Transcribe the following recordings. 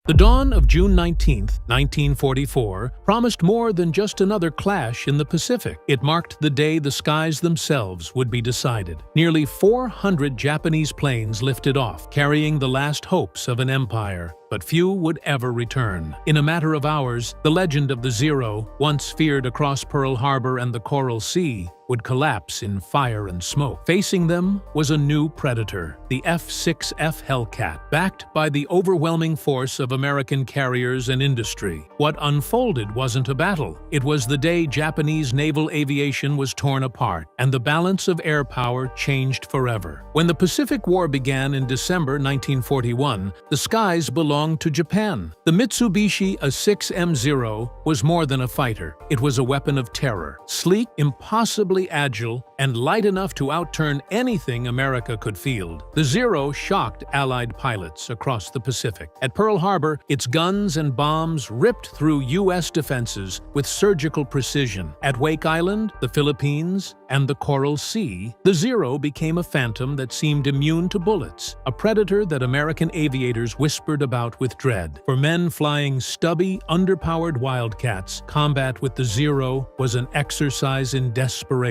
The dawn of June 19, 1944, promised more than just another clash in the Pacific. It marked the day the skies themselves would be decided. Nearly 400 Japanese planes lifted off, carrying the last hopes of an empire. But few would ever return. In a matter of hours, the legend of the Zero, once feared across Pearl Harbor and the Coral Sea, would collapse in fire and smoke. Facing them was a new predator, the F-6F Hellcat, backed by the overwhelming force of American carriers and industry. What unfolded wasn't a battle. It was the day Japanese naval aviation was torn apart, and the balance of air power changed forever. When the Pacific War began in December 1941, the skies belonged to Japan. The Mitsubishi A6M0 was more than a fighter. It was a weapon of terror, sleek, impossibly agile, and light enough to outturn anything America could field. The Zero shocked Allied pilots across the Pacific. At Pearl Harbor, its guns and bombs ripped through U.S. defenses with surgical precision. At Wake Island, the Philippines, and the Coral Sea, the Zero became a phantom that seemed immune to bullets, a predator that American aviators whispered about with dread. For men flying stubby, underpowered Wildcats, combat with the Zero was an exercise in desperation.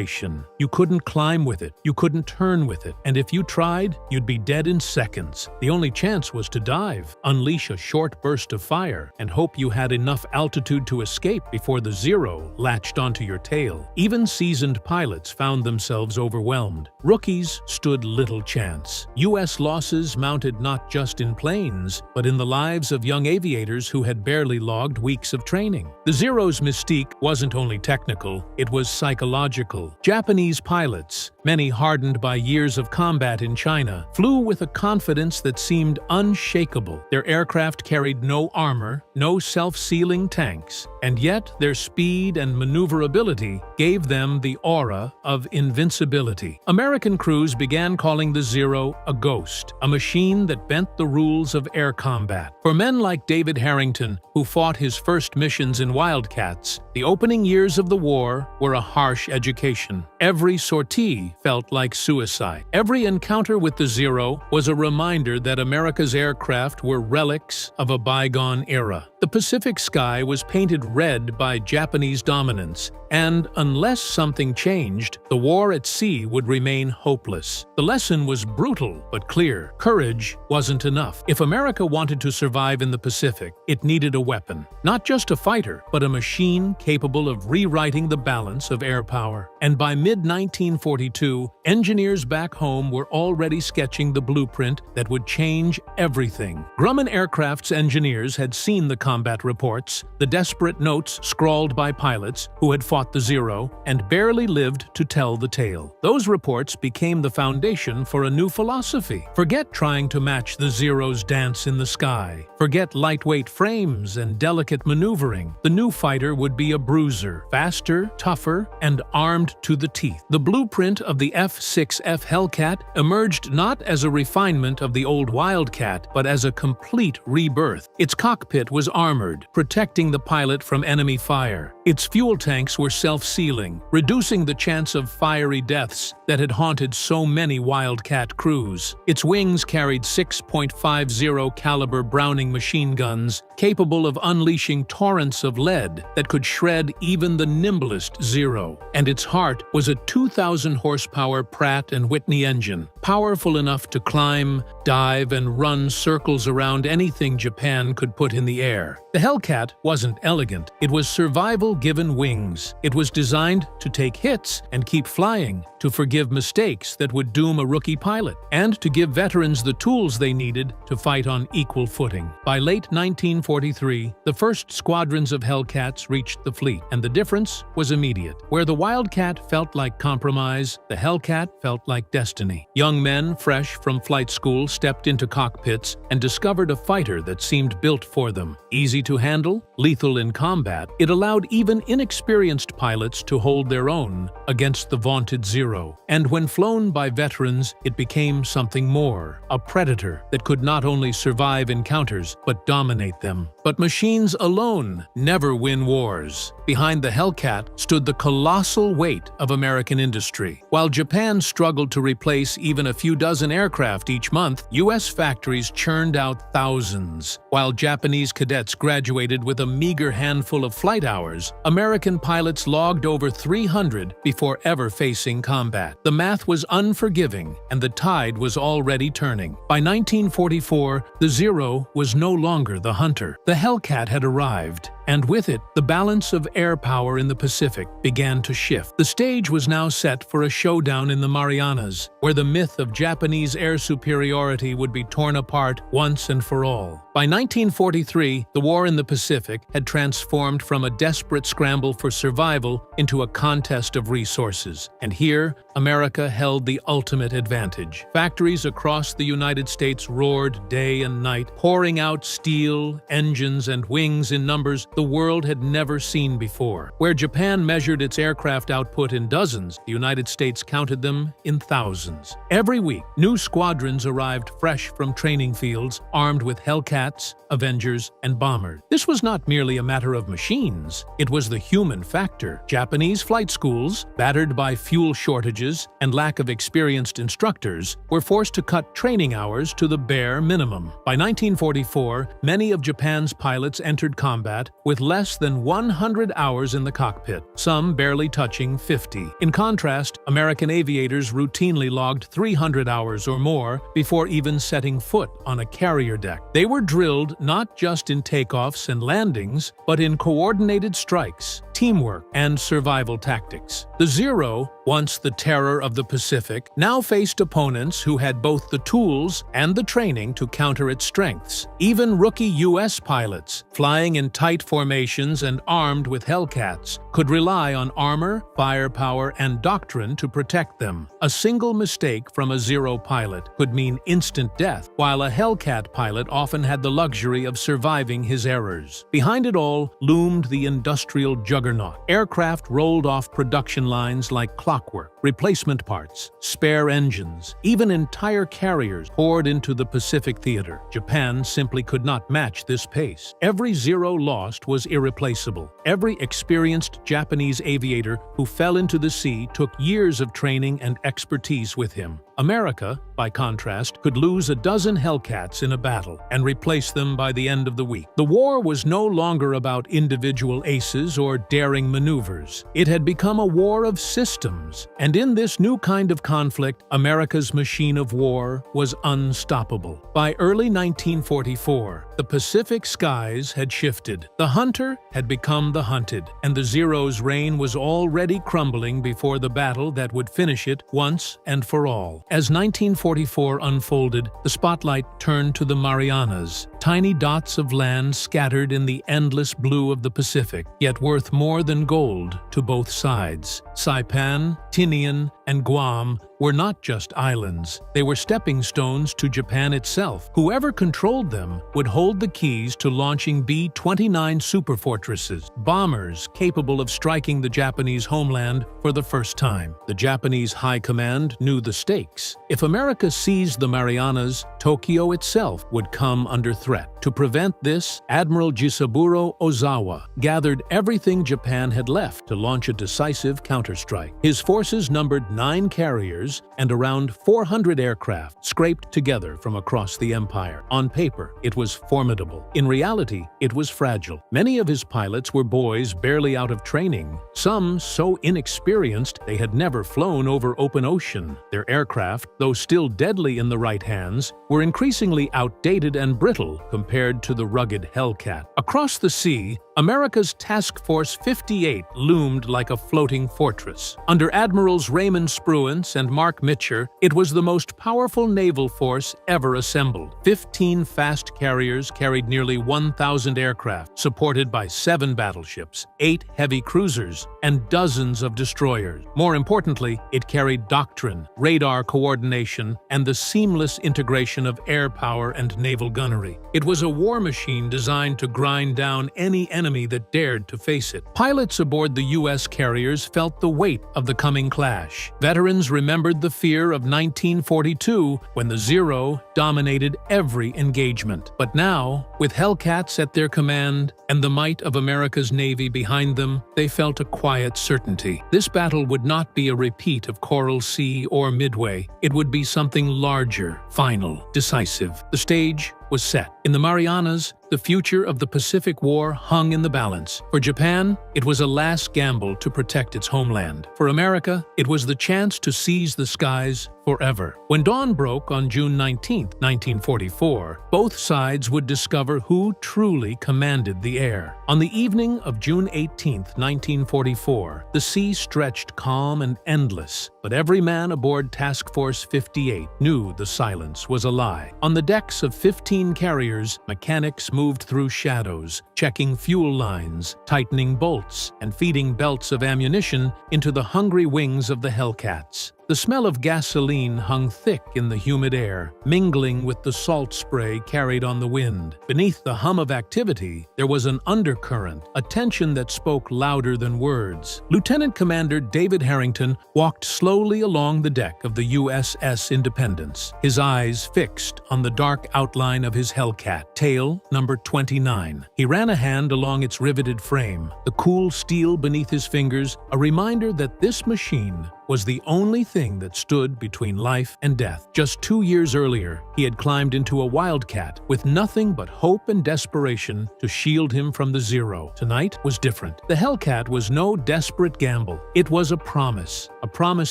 You couldn't climb with it, you couldn't turn with it, and if you tried, you'd be dead in seconds. The only chance was to dive, unleash a short burst of fire, and hope you had enough altitude to escape before the Zero latched onto your tail. Even seasoned pilots found themselves overwhelmed. Rookies stood little chance. U.S. losses mounted not just in planes, but in the lives of young aviators who had barely logged weeks of training. The Zero's mystique wasn't only technical, it was psychological. Japanese pilots, many hardened by years of combat in China, flew with a confidence that seemed unshakable. Their aircraft carried no armor, no self-sealing tanks, and yet their speed and maneuverability gave them the aura of invincibility. American crews began calling the Zero a ghost, a machine that bent the rules of air combat. For men like David Harrington, who fought his first missions in Wildcats, the opening years of the war were a harsh education. Every sortie felt like suicide. Every encounter with the Zero was a reminder that America's aircraft were relics of a bygone era. The Pacific sky was painted red by Japanese dominance, and unless something changed, the war at sea would remain hopeless. The lesson was brutal but clear. Courage wasn't enough. If America wanted to survive in the Pacific, it needed a weapon. Not just a fighter, but a machine capable of rewriting the balance of air power. And by mid-1942, engineers back home were already sketching the blueprint that would change everything. Grumman Aircraft's engineers had seen the combat reports, the desperate notes scrawled by pilots who had fought the Zero and barely lived to tell the tale. Those reports became the foundation for a new philosophy. Forget trying to match the Zero's dance in the sky. Forget lightweight frames and delicate maneuvering. The new fighter would be a bruiser, faster, tougher, and armed to the teeth. The blueprint of the F-6F Hellcat emerged not as a refinement of the old Wildcat, but as a complete rebirth. Its cockpit was armored, protecting the pilot from enemy fire. Its fuel tanks were self-sealing, reducing the chance of fiery deaths that had haunted so many Wildcat crews. Its wings carried 6.50 caliber Browning machine guns, capable of unleashing torrents of lead that could shred even the nimblest Zero. And its heart was a 2,000 horsepower Pratt & Whitney engine, powerful enough to climb, dive, and run circles around anything Japan could put in the air. The Hellcat wasn't elegant. It was survival given wings. It was designed to take hits and keep flying, to forgive mistakes that would doom a rookie pilot, and to give veterans the tools they needed to fight on equal footing. By late 1943, the first squadrons of Hellcats reached the fleet, and the difference was immediate. Where the Wildcat felt like compromise, the Hellcat felt like destiny. Young men fresh from flight school stepped into cockpits and discovered a fighter that seemed built for them. Easy to handle, lethal in combat, it allowed even even inexperienced pilots to hold their own against the vaunted Zero. And when flown by veterans, it became something more, a predator that could not only survive encounters, but dominate them. But machines alone never win wars. Behind the Hellcat stood the colossal weight of American industry. While Japan struggled to replace even a few dozen aircraft each month, U.S. factories churned out thousands. While Japanese cadets graduated with a meager handful of flight hours, American pilots logged over 300 before ever facing combat. The math was unforgiving, and the tide was already turning. By 1944, the Zero was no longer the hunter. The Hellcat had arrived, and with it, the balance of air power in the Pacific began to shift. The stage was now set for a showdown in the Marianas, where the myth of Japanese air superiority would be torn apart once and for all. By 1943, the war in the Pacific had transformed from a desperate scramble for survival into a contest of resources. And here, America held the ultimate advantage. Factories across the United States roared day and night, pouring out steel, engines, and wings in numbers the world had never seen before. Where Japan measured its aircraft output in dozens, the United States counted them in thousands. Every week, new squadrons arrived fresh from training fields, armed with Hellcats, Avengers, and bombers. This was not merely a matter of machines, it was the human factor. Japanese flight schools, battered by fuel shortages and lack of experienced instructors, were forced to cut training hours to the bare minimum. By 1944, many of Japan's pilots entered combat with less than 100 hours in the cockpit, some barely touching 50. In contrast, American aviators routinely logged 300 hours or more before even setting foot on a carrier deck. They were drilled not just in takeoffs and landings, but in coordinated strikes, teamwork, and survival tactics. The Zero, once the terror of the Pacific, now faced opponents who had both the tools and the training to counter its strengths. Even rookie U.S. pilots, flying in tight formations and armed with Hellcats, could rely on armor, firepower, and doctrine to protect them. A single mistake from a Zero pilot could mean instant death, while a Hellcat pilot often had the luxury of surviving his errors. Behind it all loomed the industrial juggernaut. Aircraft rolled off production lines like clockwork, replacement parts, spare engines, even entire carriers poured into the Pacific theater. Japan simply could not match this pace. Every Zero lost was irreplaceable. Every experienced Japanese aviator who fell into the sea took years of training and expertise with him. America, by contrast, could lose a dozen Hellcats in a battle and replace them by the end of the week. The war was no longer about individual aces or daring maneuvers. It had become a war of systems, and in this new kind of conflict, America's machine of war was unstoppable. By early 1944, the Pacific skies had shifted. The hunter had become the hunted, and the Zero's reign was already crumbling before the battle that would finish it once and for all. As 1944 unfolded, the spotlight turned to the Marianas, tiny dots of land scattered in the endless blue of the Pacific, yet worth more than gold to both sides. Saipan, Tinian, and Guam were not just islands. They were stepping stones to Japan itself. Whoever controlled them would hold the keys to launching B-29 superfortresses, bombers capable of striking the Japanese homeland for the first time. The Japanese High Command knew the stakes. If America seized the Marianas, Tokyo itself would come under threat. To prevent this, Admiral Jisaburo Ozawa gathered everything Japan had left to launch a decisive counterstrike. His forces numbered 9 carriers and around 400 aircraft scraped together from across the empire. On paper, it was formidable. In reality, it was fragile. Many of his pilots were boys barely out of training, some so inexperienced they had never flown over open ocean. Their aircraft, though still deadly in the right hands, were increasingly outdated and brittle compared to the rugged Hellcat. Across the sea, America's Task Force 58 loomed like a floating fortress. Under Admirals Raymond Spruance and Mark Mitcher, it was the most powerful naval force ever assembled. 15 fast carriers carried nearly 1,000 aircraft, supported by 7 battleships, 8 heavy cruisers, and dozens of destroyers. More importantly, it carried doctrine, radar coordination, and the seamless integration of air power and naval gunnery. It was a war machine designed to grind grind down any enemy that dared to face it. Pilots aboard the U.S. carriers felt the weight of the coming clash. Veterans remembered the fear of 1942 when the Zero dominated every engagement. But now, with Hellcats at their command and the might of America's Navy behind them, they felt a quiet certainty. This battle would not be a repeat of Coral Sea or Midway. It would be something larger, final, decisive. The stage was set. In the Marianas, the future of the Pacific War hung in the balance. For Japan, it was a last gamble to protect its homeland. For America, it was the chance to seize the skies forever. When dawn broke on June 19, 1944, both sides would discover who truly commanded the air. On the evening of June 18, 1944, the sea stretched calm and endless, but every man aboard Task Force 58 knew the silence was a lie. On the decks of 15 carriers, mechanics moved through shadows, checking fuel lines, tightening bolts, and feeding belts of ammunition into the hungry wings of the Hellcats. The smell of gasoline hung thick in the humid air, mingling with the salt spray carried on the wind. Beneath the hum of activity, there was an undercurrent, a tension that spoke louder than words. Lieutenant Commander David Harrington walked slowly along the deck of the USS Independence, his eyes fixed on the dark outline of his Hellcat, tail number 29. He ran a hand along its riveted frame, the cool steel beneath his fingers, a reminder that this machine was the only thing that stood between life and death. Just 2 years earlier, he had climbed into a Wildcat with nothing but hope and desperation to shield him from the Zero. Tonight was different. The Hellcat was no desperate gamble. It was a promise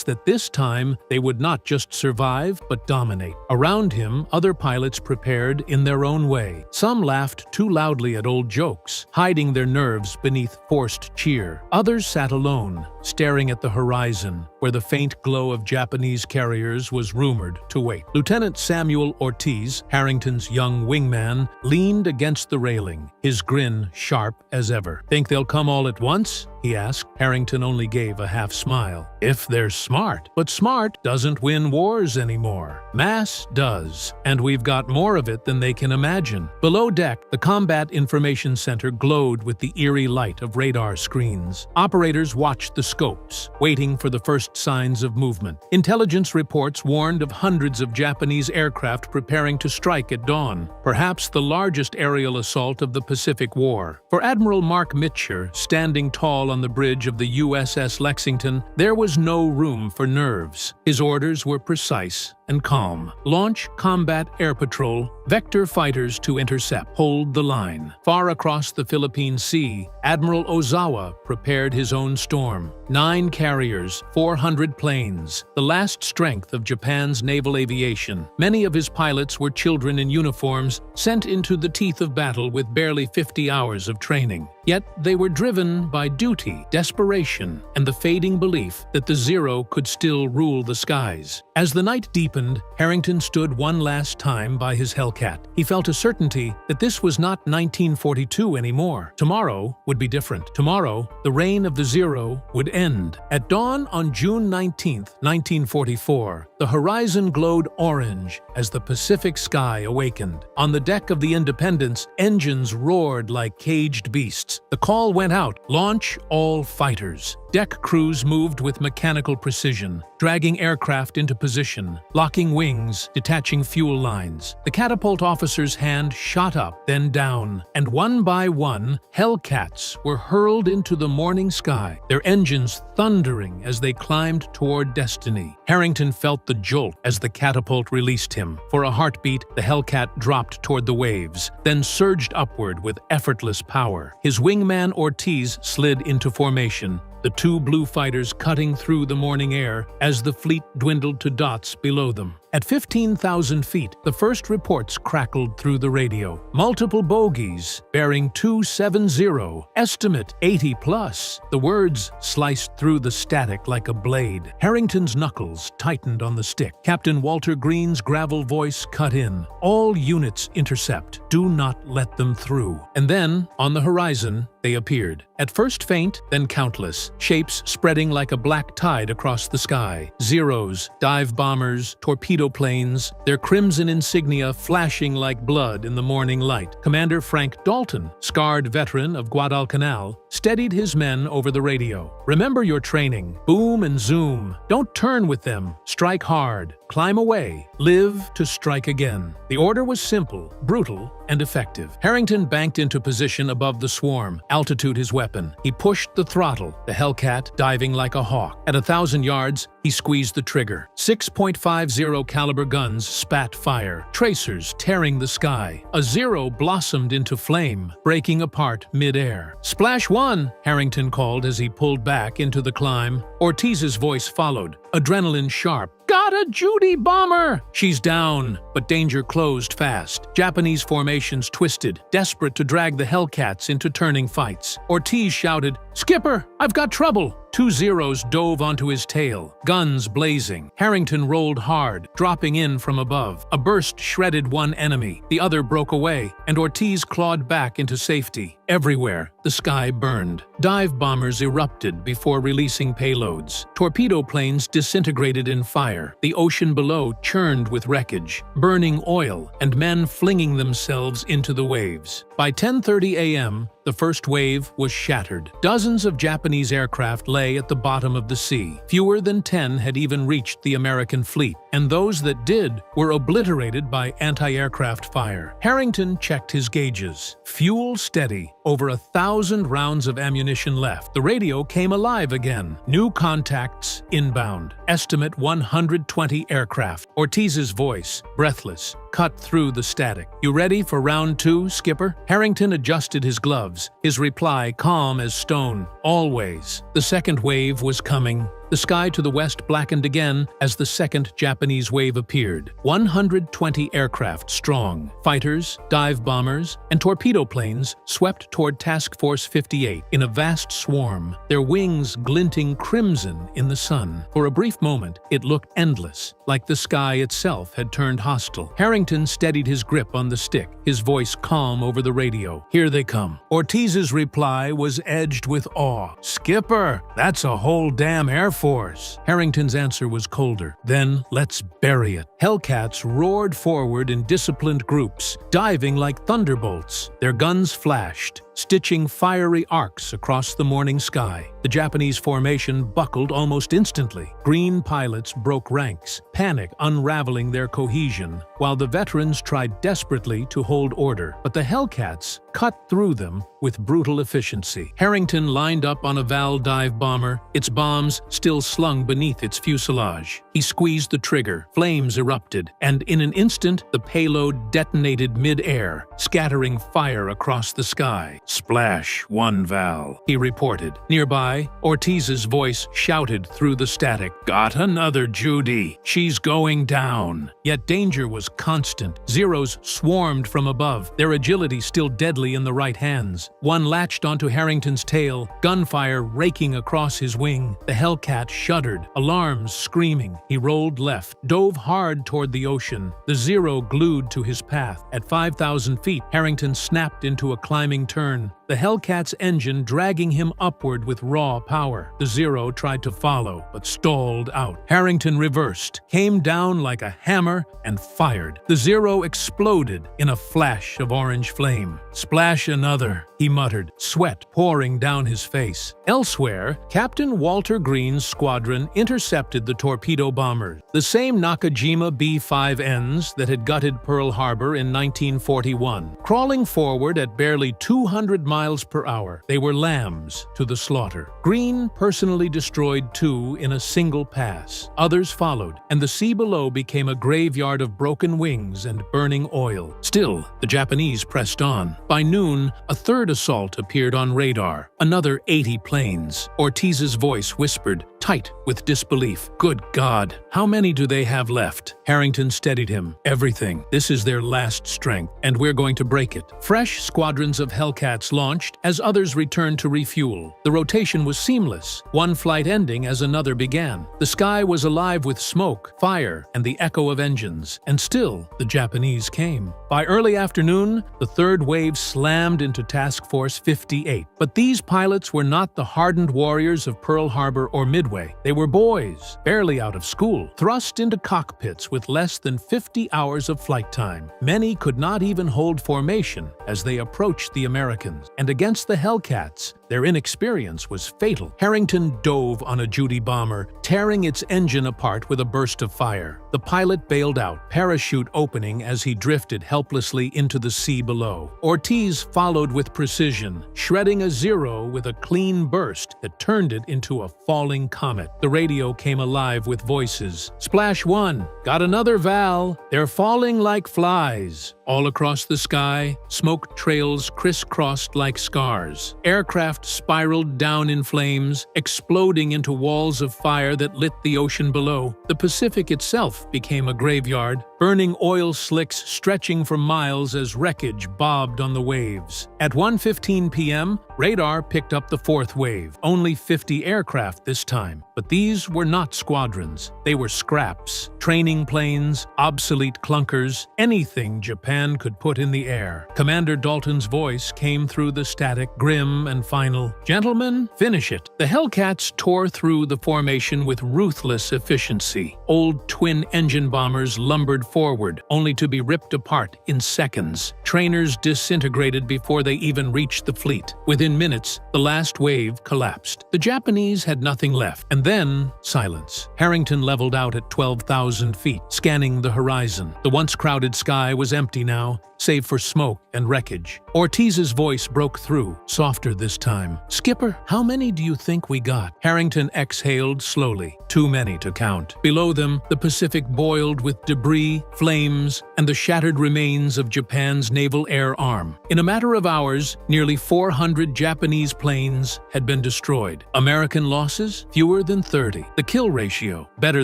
that this time they would not just survive but dominate. Around him, other pilots prepared in their own way. Some laughed too loudly at old jokes, hiding their nerves beneath forced cheer. Others sat alone, staring at the horizon, where the faint glow of Japanese carriers was rumored to wait. Lieutenant Samuel Ortiz, Harrington's young wingman, leaned against the railing, his grin sharp as ever. "Think they'll come all at once?" he asked. Harrington only gave a half smile. "If they're smart. But smart doesn't win wars anymore. Mass does, and we've got more of it than they can imagine." Below deck, the Combat Information Center glowed with the eerie light of radar screens. Operators watched the scopes, waiting for the first signs of movement. Intelligence reports warned of hundreds of Japanese aircraft preparing to strike at dawn, perhaps the largest aerial assault of the Pacific War. For Admiral Mark Mitcher, standing tall on the bridge of the USS Lexington, there was no room for nerves. His orders were precise and calm. Launch combat air patrol, vector fighters to intercept, hold the line. Far across the Philippine Sea, Admiral Ozawa prepared his own storm. 9 carriers, 400 planes, the last strength of Japan's naval aviation. Many of his pilots were children in uniforms sent into the teeth of battle with barely 50 hours of training. Yet they were driven by duty, desperation, and the fading belief that the Zero could still rule the skies. As the night deepened, Harrington stood one last time by his Hellcat. He felt a certainty that this was not 1942 anymore. Tomorrow would be different. Tomorrow, the reign of the Zero would end. At dawn on June 19, 1944, the horizon glowed orange as the Pacific sky awakened. On the deck of the Independence, engines roared like caged beasts. The call went out, "Launch all fighters." Deck crews moved with mechanical precision, dragging aircraft into position, locking wings, detaching fuel lines. The catapult officer's hand shot up, then down, and one by one, Hellcats were hurled into the morning sky, their engines thundering as they climbed toward destiny. Harrington felt the jolt as the catapult released him. For a heartbeat, the Hellcat dropped toward the waves, then surged upward with effortless power. His wingman Ortiz slid into formation, the 2 blue fighters cutting through the morning air as the fleet dwindled to dots below them. At 15,000 feet, the first reports crackled through the radio. Multiple bogeys, bearing 270, estimate 80+. The words sliced through the static like a blade. Harrington's knuckles tightened on the stick. Captain Walter Green's gravel voice cut in. "All units intercept. Do not let them through." And then, on the horizon, they appeared. At first faint, then countless, shapes spreading like a black tide across the sky. Zeros, dive bombers, torpedo torpedo planes, their crimson insignia flashing like blood in the morning light. Commander Frank Dalton, scarred veteran of Guadalcanal, steadied his men over the radio. "Remember your training. Boom and zoom. Don't turn with them. Strike hard. Climb away. Live to strike again." The order was simple, brutal, and effective. Harrington banked into position above the swarm, altitude his weapon. He pushed the throttle, the Hellcat diving like a hawk. At 1,000 yards, he squeezed the trigger. 6.50 caliber guns spat fire, tracers tearing the sky. A Zero blossomed into flame, breaking apart mid-air. "Splash one," Harrington called as he pulled back into the climb. Ortiz's voice followed, adrenaline sharp. "Got a Judy bomber!" "She's down," but danger closed fast. Japanese formations twisted, desperate to drag the Hellcats into turning fights. Ortiz shouted, "Skipper, I've got trouble!" 2 Zeros dove onto his tail, guns blazing. Harrington rolled hard, dropping in from above. A burst shredded one enemy, the other broke away, and Ortiz clawed back into safety. Everywhere, the sky burned. Dive bombers erupted before releasing payloads. Torpedo planes disintegrated in fire. The ocean below churned with wreckage, burning oil, and men flinging themselves into the waves. By 10:30 a.m., the first wave was shattered. Dozens of Japanese aircraft lay at the bottom of the sea. Fewer than 10 had even reached the American fleet, and those that did were obliterated by anti-aircraft fire. Harrington checked his gauges. Fuel steady. Over 1,000 rounds of ammunition left. The radio came alive again. New contacts inbound. Estimate 120 aircraft. Ortiz's voice, breathless, cut through the static. "You ready for round 2, Skipper?" Harrington adjusted his gloves, his reply calm as stone. "Always." The second wave was coming. The sky to the west blackened again as the second Japanese wave appeared. 120 aircraft strong. Fighters, dive bombers, and torpedo planes swept toward Task Force 58 in a vast swarm, their wings glinting crimson in the sun. For a brief moment, it looked endless, like the sky itself had turned hostile. Harrington steadied his grip on the stick, his voice calm over the radio. "Here they come." Ortiz's reply was edged with awe. "Skipper, that's a whole damn Air Force." Harrington's answer was colder. "Then let's bury it." Hellcats roared forward in disciplined groups, diving like thunderbolts. Their guns flashed, stitching fiery arcs across the morning sky. The Japanese formation buckled almost instantly. Green pilots broke ranks, panic unraveling their cohesion, while the veterans tried desperately to hold order. But the Hellcats cut through them with brutal efficiency. Harrington lined up on a Val dive bomber, its bombs still slung beneath its fuselage. He squeezed the trigger, flames erupted, and in an instant the payload detonated mid-air, scattering fire across the sky. "Splash one, Val," he reported. Nearby, Ortiz's voice shouted through the static, "Got another Judy. She's going down." Yet danger was constant. Zeros swarmed from above, their agility still deadly in the right hands. One latched onto Harrington's tail, gunfire raking across his wing. The Hellcat shuddered, alarms screaming. He rolled left, dove hard toward the ocean, the Zero glued to his path. At 5,000 feet, Harrington snapped into a climbing turn, the Hellcat's engine dragging him upward with raw power. The Zero tried to follow, but stalled out. Harrington reversed, came down like a hammer, and fired. The Zero exploded in a flash of orange flame. "Splash another," he muttered, sweat pouring down his face. Elsewhere, Captain Walter Green's squadron intercepted the torpedo bombers, the same Nakajima B-5Ns that had gutted Pearl Harbor in 1941. Crawling forward at barely 200 miles per hour, they were lambs to the slaughter. Green personally destroyed 2 in a single pass. Others followed, and the sea below became a graveyard of broken wings and burning oil. Still, the Japanese pressed on. By noon, a third assault appeared on radar. Another 80 planes. Ortiz's voice whispered, tight with disbelief, "Good God, how many do they have left?" Harrington steadied him. "Everything. This is their last strength, and we're going to break it." Fresh squadrons of Hellcats launched as others returned to refuel. The rotation was seamless, one flight ending as another began. The sky was alive with smoke, fire, and the echo of engines. And still, the Japanese came. By early afternoon, the third wave slammed into Task Force 58. But these pilots were not the hardened warriors of Pearl Harbor or Midway. They were boys, barely out of school, thrust into cockpits with less than 50 hours of flight time. Many could not even hold formation as they approached the Americans. And against the Hellcats, their inexperience was fatal. Harrington dove on a Judy bomber, tearing its engine apart with a burst of fire. The pilot bailed out, parachute opening as he drifted helplessly into the sea below. Ortiz followed with precision, shredding a Zero with a clean burst that turned it into a falling comet. The radio came alive with voices. "Splash 1, got another Val. They're falling like flies." All across the sky, smoke trails crisscrossed like scars. Aircraft spiraled down in flames, exploding into walls of fire that lit the ocean below. The Pacific itself became a graveyard, burning oil slicks stretching for miles as wreckage bobbed on the waves. At 1:15 p.m., radar picked up the fourth wave. Only 50 aircraft this time. But these were not squadrons. They were scraps, training planes, obsolete clunkers, anything Japan could put in the air. Commander Dalton's voice came through the static, grim and final. "Gentlemen, finish it." The Hellcats tore through the formation with ruthless efficiency. Old twin-engine bombers lumbered forward, only to be ripped apart in seconds. Trainers disintegrated before they even reached the fleet. Within minutes, the last wave collapsed. The Japanese had nothing left, and then silence. Harrington leveled out at 12,000 feet, scanning the horizon. The once crowded sky was empty now, save for smoke and wreckage. Ortiz's voice broke through, softer this time. "Skipper, how many do you think we got?" Harrington exhaled slowly. Too many to count. Below them, the Pacific boiled with debris, flames, and the shattered remains of Japan's naval air arm. In a matter of hours, nearly 400 Japanese planes had been destroyed. American losses? Fewer than 30. The kill ratio? Better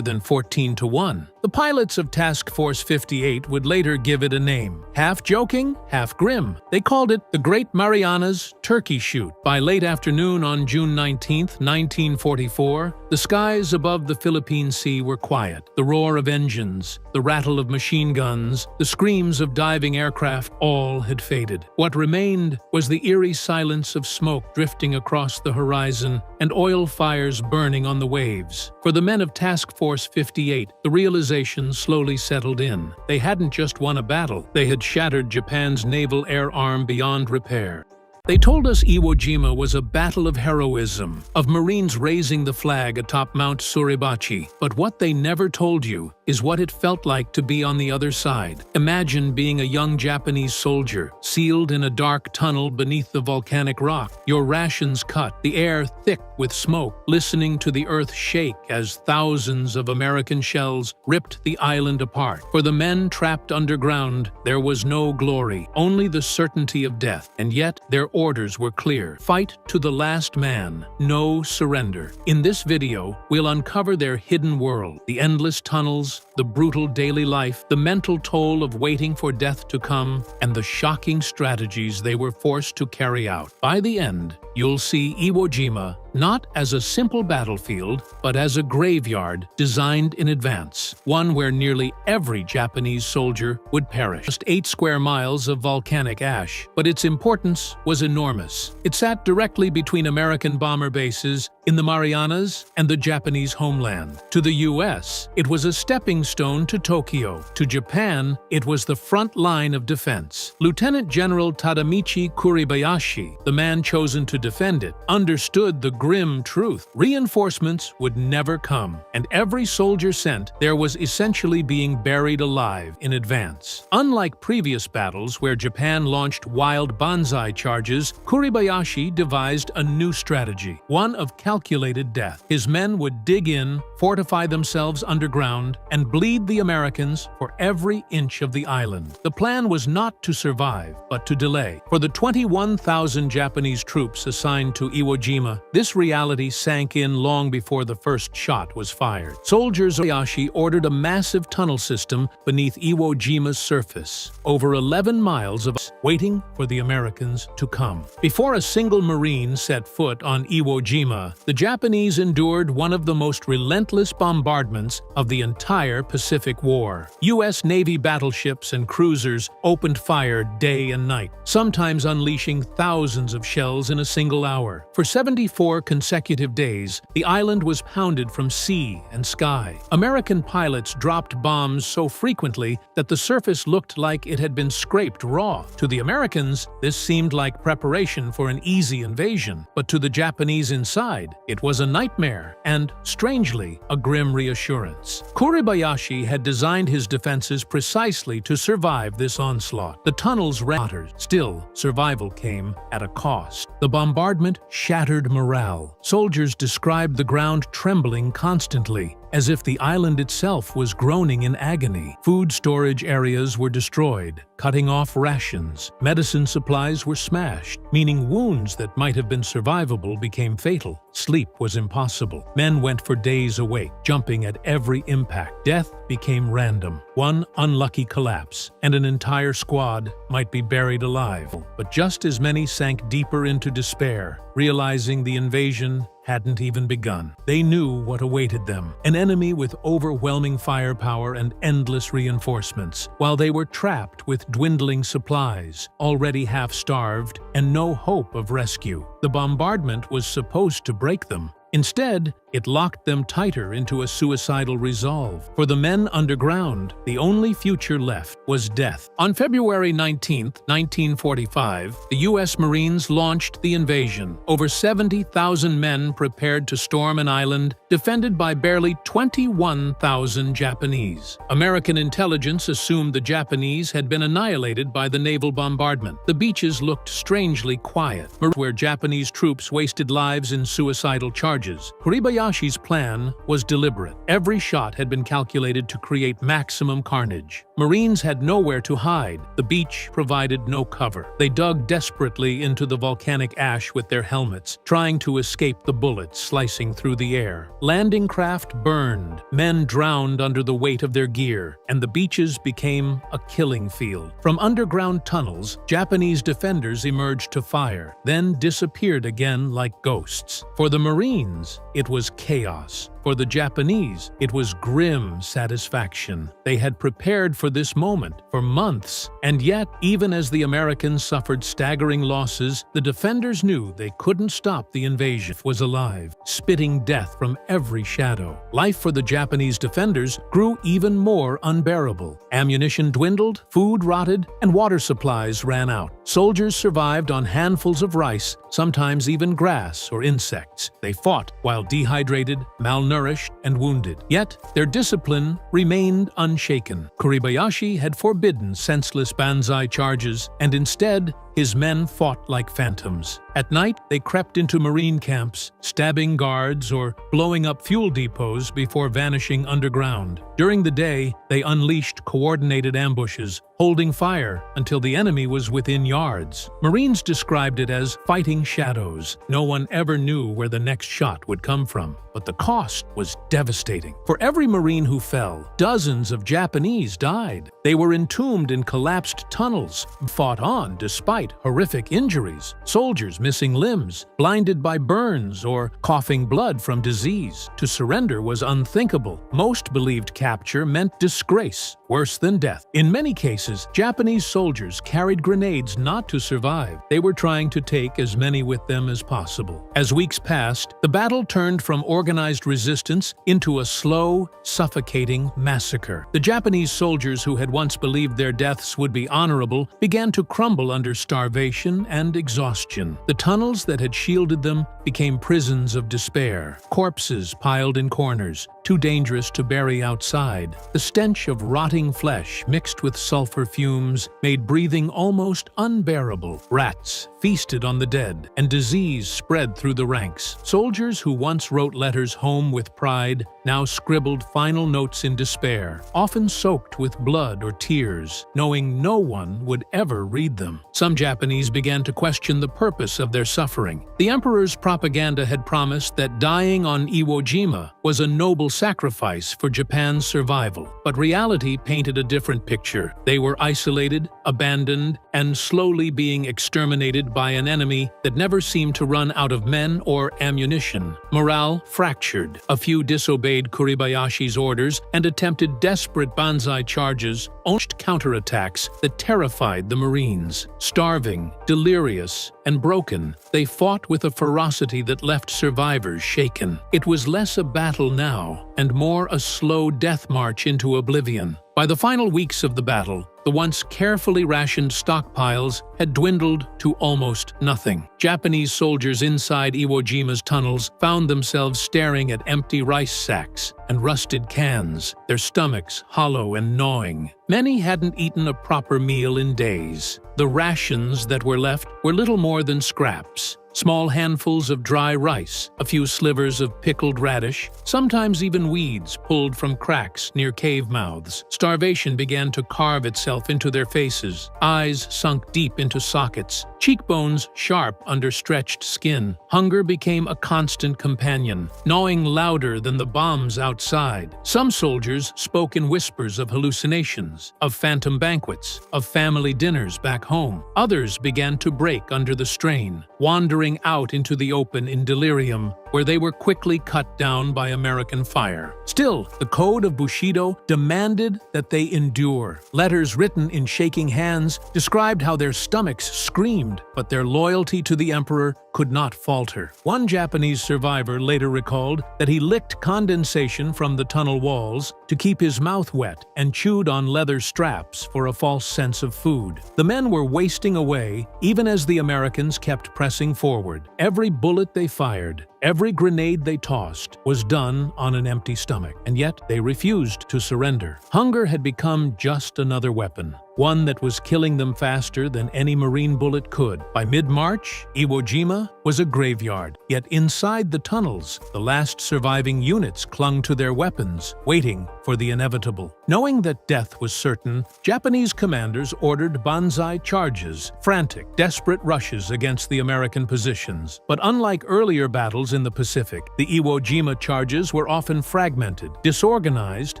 than 14-1. The pilots of Task Force 58 would later give it a name. Half joking, half grim. They called it the Great Marianas Turkey Shoot. By late afternoon on June 19, 1944, the skies above the Philippine Sea were quiet. The roar of engines, the rattle of machine guns, the screams of diving aircraft, all had faded. What remained was the eerie silence of smoke drifting across the horizon and oil fires burning on the waves. For the men of Task Force 58, the realization slowly settled in. They hadn't just won a battle, they had shattered Japan's naval air arm beyond repair. They told us Iwo Jima was a battle of heroism, of Marines raising the flag atop Mount Suribachi. But what they never told you is what it felt like to be on the other side. Imagine being a young Japanese soldier, sealed in a dark tunnel beneath the volcanic rock, your rations cut, the air thick with smoke, listening to the earth shake as thousands of American shells ripped the island apart. For the men trapped underground, there was no glory, only the certainty of death. And yet, their orders were clear. Fight to the last man. No surrender. In this video, we'll uncover their hidden world, the endless tunnels, the brutal daily life, the mental toll of waiting for death to come, and the shocking strategies they were forced to carry out. By the end, you'll see Iwo Jima not as a simple battlefield, but as a graveyard designed in advance, one where nearly every Japanese soldier would perish. Just 8 square miles of volcanic ash, but its importance was enormous. It sat directly between American bomber bases in the Marianas and the Japanese homeland. To the US, it was a stepping stone to Tokyo. To Japan, it was the front line of defense. Lieutenant General Tadamichi Kuribayashi, the man chosen to defend it, understood the grim truth. Reinforcements would never come, and every soldier sent there was essentially being buried alive in advance. Unlike previous battles where Japan launched wild banzai charges, Kuribayashi devised a new strategy, one of calculated death. His men would dig in, fortify themselves underground, and bleed the Americans for every inch of the island. The plan was not to survive, but to delay. For the 21,000 Japanese troops assigned to Iwo Jima, this reality sank in long before the first shot was fired. Soldiers of Kobayashi ordered a massive tunnel system beneath Iwo Jima's surface, over 11 miles of waiting for the Americans to come. Before a single Marine set foot on Iwo Jima, the Japanese endured one of the most relentless bombardments of the entire Pacific War. U.S. Navy battleships and cruisers opened fire day and night, sometimes unleashing thousands of shells in a single hour. For 74 consecutive days, the island was pounded from sea and sky. American pilots dropped bombs so frequently that the surface looked like it had been scraped raw. To the Americans, this seemed like preparation for an easy invasion, but to the Japanese inside, it was a nightmare and, strangely, a grim reassurance. Kuribayashi had designed his defenses precisely to survive this onslaught. The tunnels ran hotter. Still, survival came at a cost. The bombardment shattered morale. Soldiers described the ground trembling constantly, as if the island itself was groaning in agony. Food storage areas were destroyed, cutting off rations. Medicine supplies were smashed, meaning wounds that might have been survivable became fatal. Sleep was impossible. Men went for days awake, jumping at every impact. Death became random. One unlucky collapse, and an entire squad might be buried alive. But just as many sank deeper into despair, realizing the invasion hadn't even begun. They knew what awaited them, an enemy with overwhelming firepower and endless reinforcements, while they were trapped with dwindling supplies, already half-starved, and no hope of rescue. The bombardment was supposed to break them. Instead, it locked them tighter into a suicidal resolve. For the men underground, the only future left was death. On February 19, 1945, the U.S. Marines launched the invasion. Over 70,000 men prepared to storm an island defended by barely 21,000 Japanese. American intelligence assumed the Japanese had been annihilated by the naval bombardment. The beaches looked strangely quiet, where Japanese troops wasted lives in suicidal charges. Kuribayashi's plan was deliberate. Every shot had been calculated to create maximum carnage. Marines had nowhere to hide. The beach provided no cover. They dug desperately into the volcanic ash with their helmets, trying to escape the bullets slicing through the air. Landing craft burned. Men drowned under the weight of their gear, and the beaches became a killing field. From underground tunnels, Japanese defenders emerged to fire, then disappeared again like ghosts. For the Marines, it was chaos. For the Japanese, it was grim satisfaction. They had prepared for this moment for months, and yet, even as the Americans suffered staggering losses, the defenders knew they couldn't stop the invasion. It was alive, spitting death from every shadow. Life for the Japanese defenders grew even more unbearable. Ammunition dwindled, food rotted, and water supplies ran out. Soldiers survived on handfuls of rice, sometimes even grass or insects. They fought while dehydrated, malnourished, and wounded. Yet, their discipline remained unshaken. Kuribayashi had forbidden senseless banzai charges, and instead, his men fought like phantoms. At night, they crept into Marine camps, stabbing guards or blowing up fuel depots before vanishing underground. During the day, they unleashed coordinated ambushes, holding fire until the enemy was within yards. Marines described it as fighting shadows. No one ever knew where the next shot would come from, but the cost was devastating. For every Marine who fell, dozens of Japanese died. They were entombed in collapsed tunnels, fought on despite horrific injuries. Soldiers missing limbs, blinded by burns, or coughing blood from disease. To surrender was unthinkable. Most believed capture meant disgrace, worse than death. In many cases, Japanese soldiers carried grenades not to survive. They were trying to take as many with them as possible. As weeks passed, the battle turned from organized resistance into a slow, suffocating massacre. The Japanese soldiers who had once believed their deaths would be honorable began to crumble under starvation and exhaustion. The tunnels that had shielded them became prisons of despair. Corpses piled in corners, too dangerous to bury outside. The stench of rotting flesh mixed with sulfur fumes made breathing almost unbearable. Rats feasted on the dead, and disease spread through the ranks. Soldiers who once wrote letters home with pride now scribbled final notes in despair, often soaked with blood or tears, knowing no one would ever read them. Some Japanese began to question the purpose of their suffering. The emperor's propaganda had promised that dying on Iwo Jima was a noble sacrifice for Japan's survival, but reality painted a different picture. They were isolated, abandoned, and slowly being exterminated by an enemy that never seemed to run out of men or ammunition. Morale fractured. A few disobeyed disobeyed Kuribayashi's orders and attempted desperate banzai charges, launched counterattacks that terrified the Marines. Starving, delirious, and broken, they fought with a ferocity that left survivors shaken. It was less a battle now, and more a slow death march into oblivion. By the final weeks of the battle, the once carefully rationed stockpiles had dwindled to almost nothing. Japanese soldiers inside Iwo Jima's tunnels found themselves staring at empty rice sacks and rusted cans, their stomachs hollow and gnawing. Many hadn't eaten a proper meal in days. The rations that were left were little more than scraps. Small handfuls of dry rice, a few slivers of pickled radish, sometimes even weeds pulled from cracks near cave mouths. Starvation began to carve itself into their faces, eyes sunk deep into sockets, cheekbones sharp under stretched skin. Hunger became a constant companion, gnawing louder than the bombs outside. Some soldiers spoke in whispers of hallucinations, of phantom banquets, of family dinners back home. Others began to break under the strain, wandering out into the open in delirium, where they were quickly cut down by American fire. Still, the code of Bushido demanded that they endure. Letters written in shaking hands described how their stomachs screamed, but their loyalty to the emperor could not falter. One Japanese survivor later recalled that he licked condensation from the tunnel walls to keep his mouth wet and chewed on leather straps for a false sense of food. The men were wasting away even as the Americans kept pressing forward. Every bullet they fired, every grenade they tossed was done on an empty stomach, and yet they refused to surrender. Hunger had become just another weapon, one that was killing them faster than any Marine bullet could. By mid-March, Iwo Jima was a graveyard, yet inside the tunnels, the last surviving units clung to their weapons, waiting for the inevitable. Knowing that death was certain, Japanese commanders ordered banzai charges, frantic, desperate rushes against the American positions. But unlike earlier battles in the Pacific, the Iwo Jima charges were often fragmented, disorganized,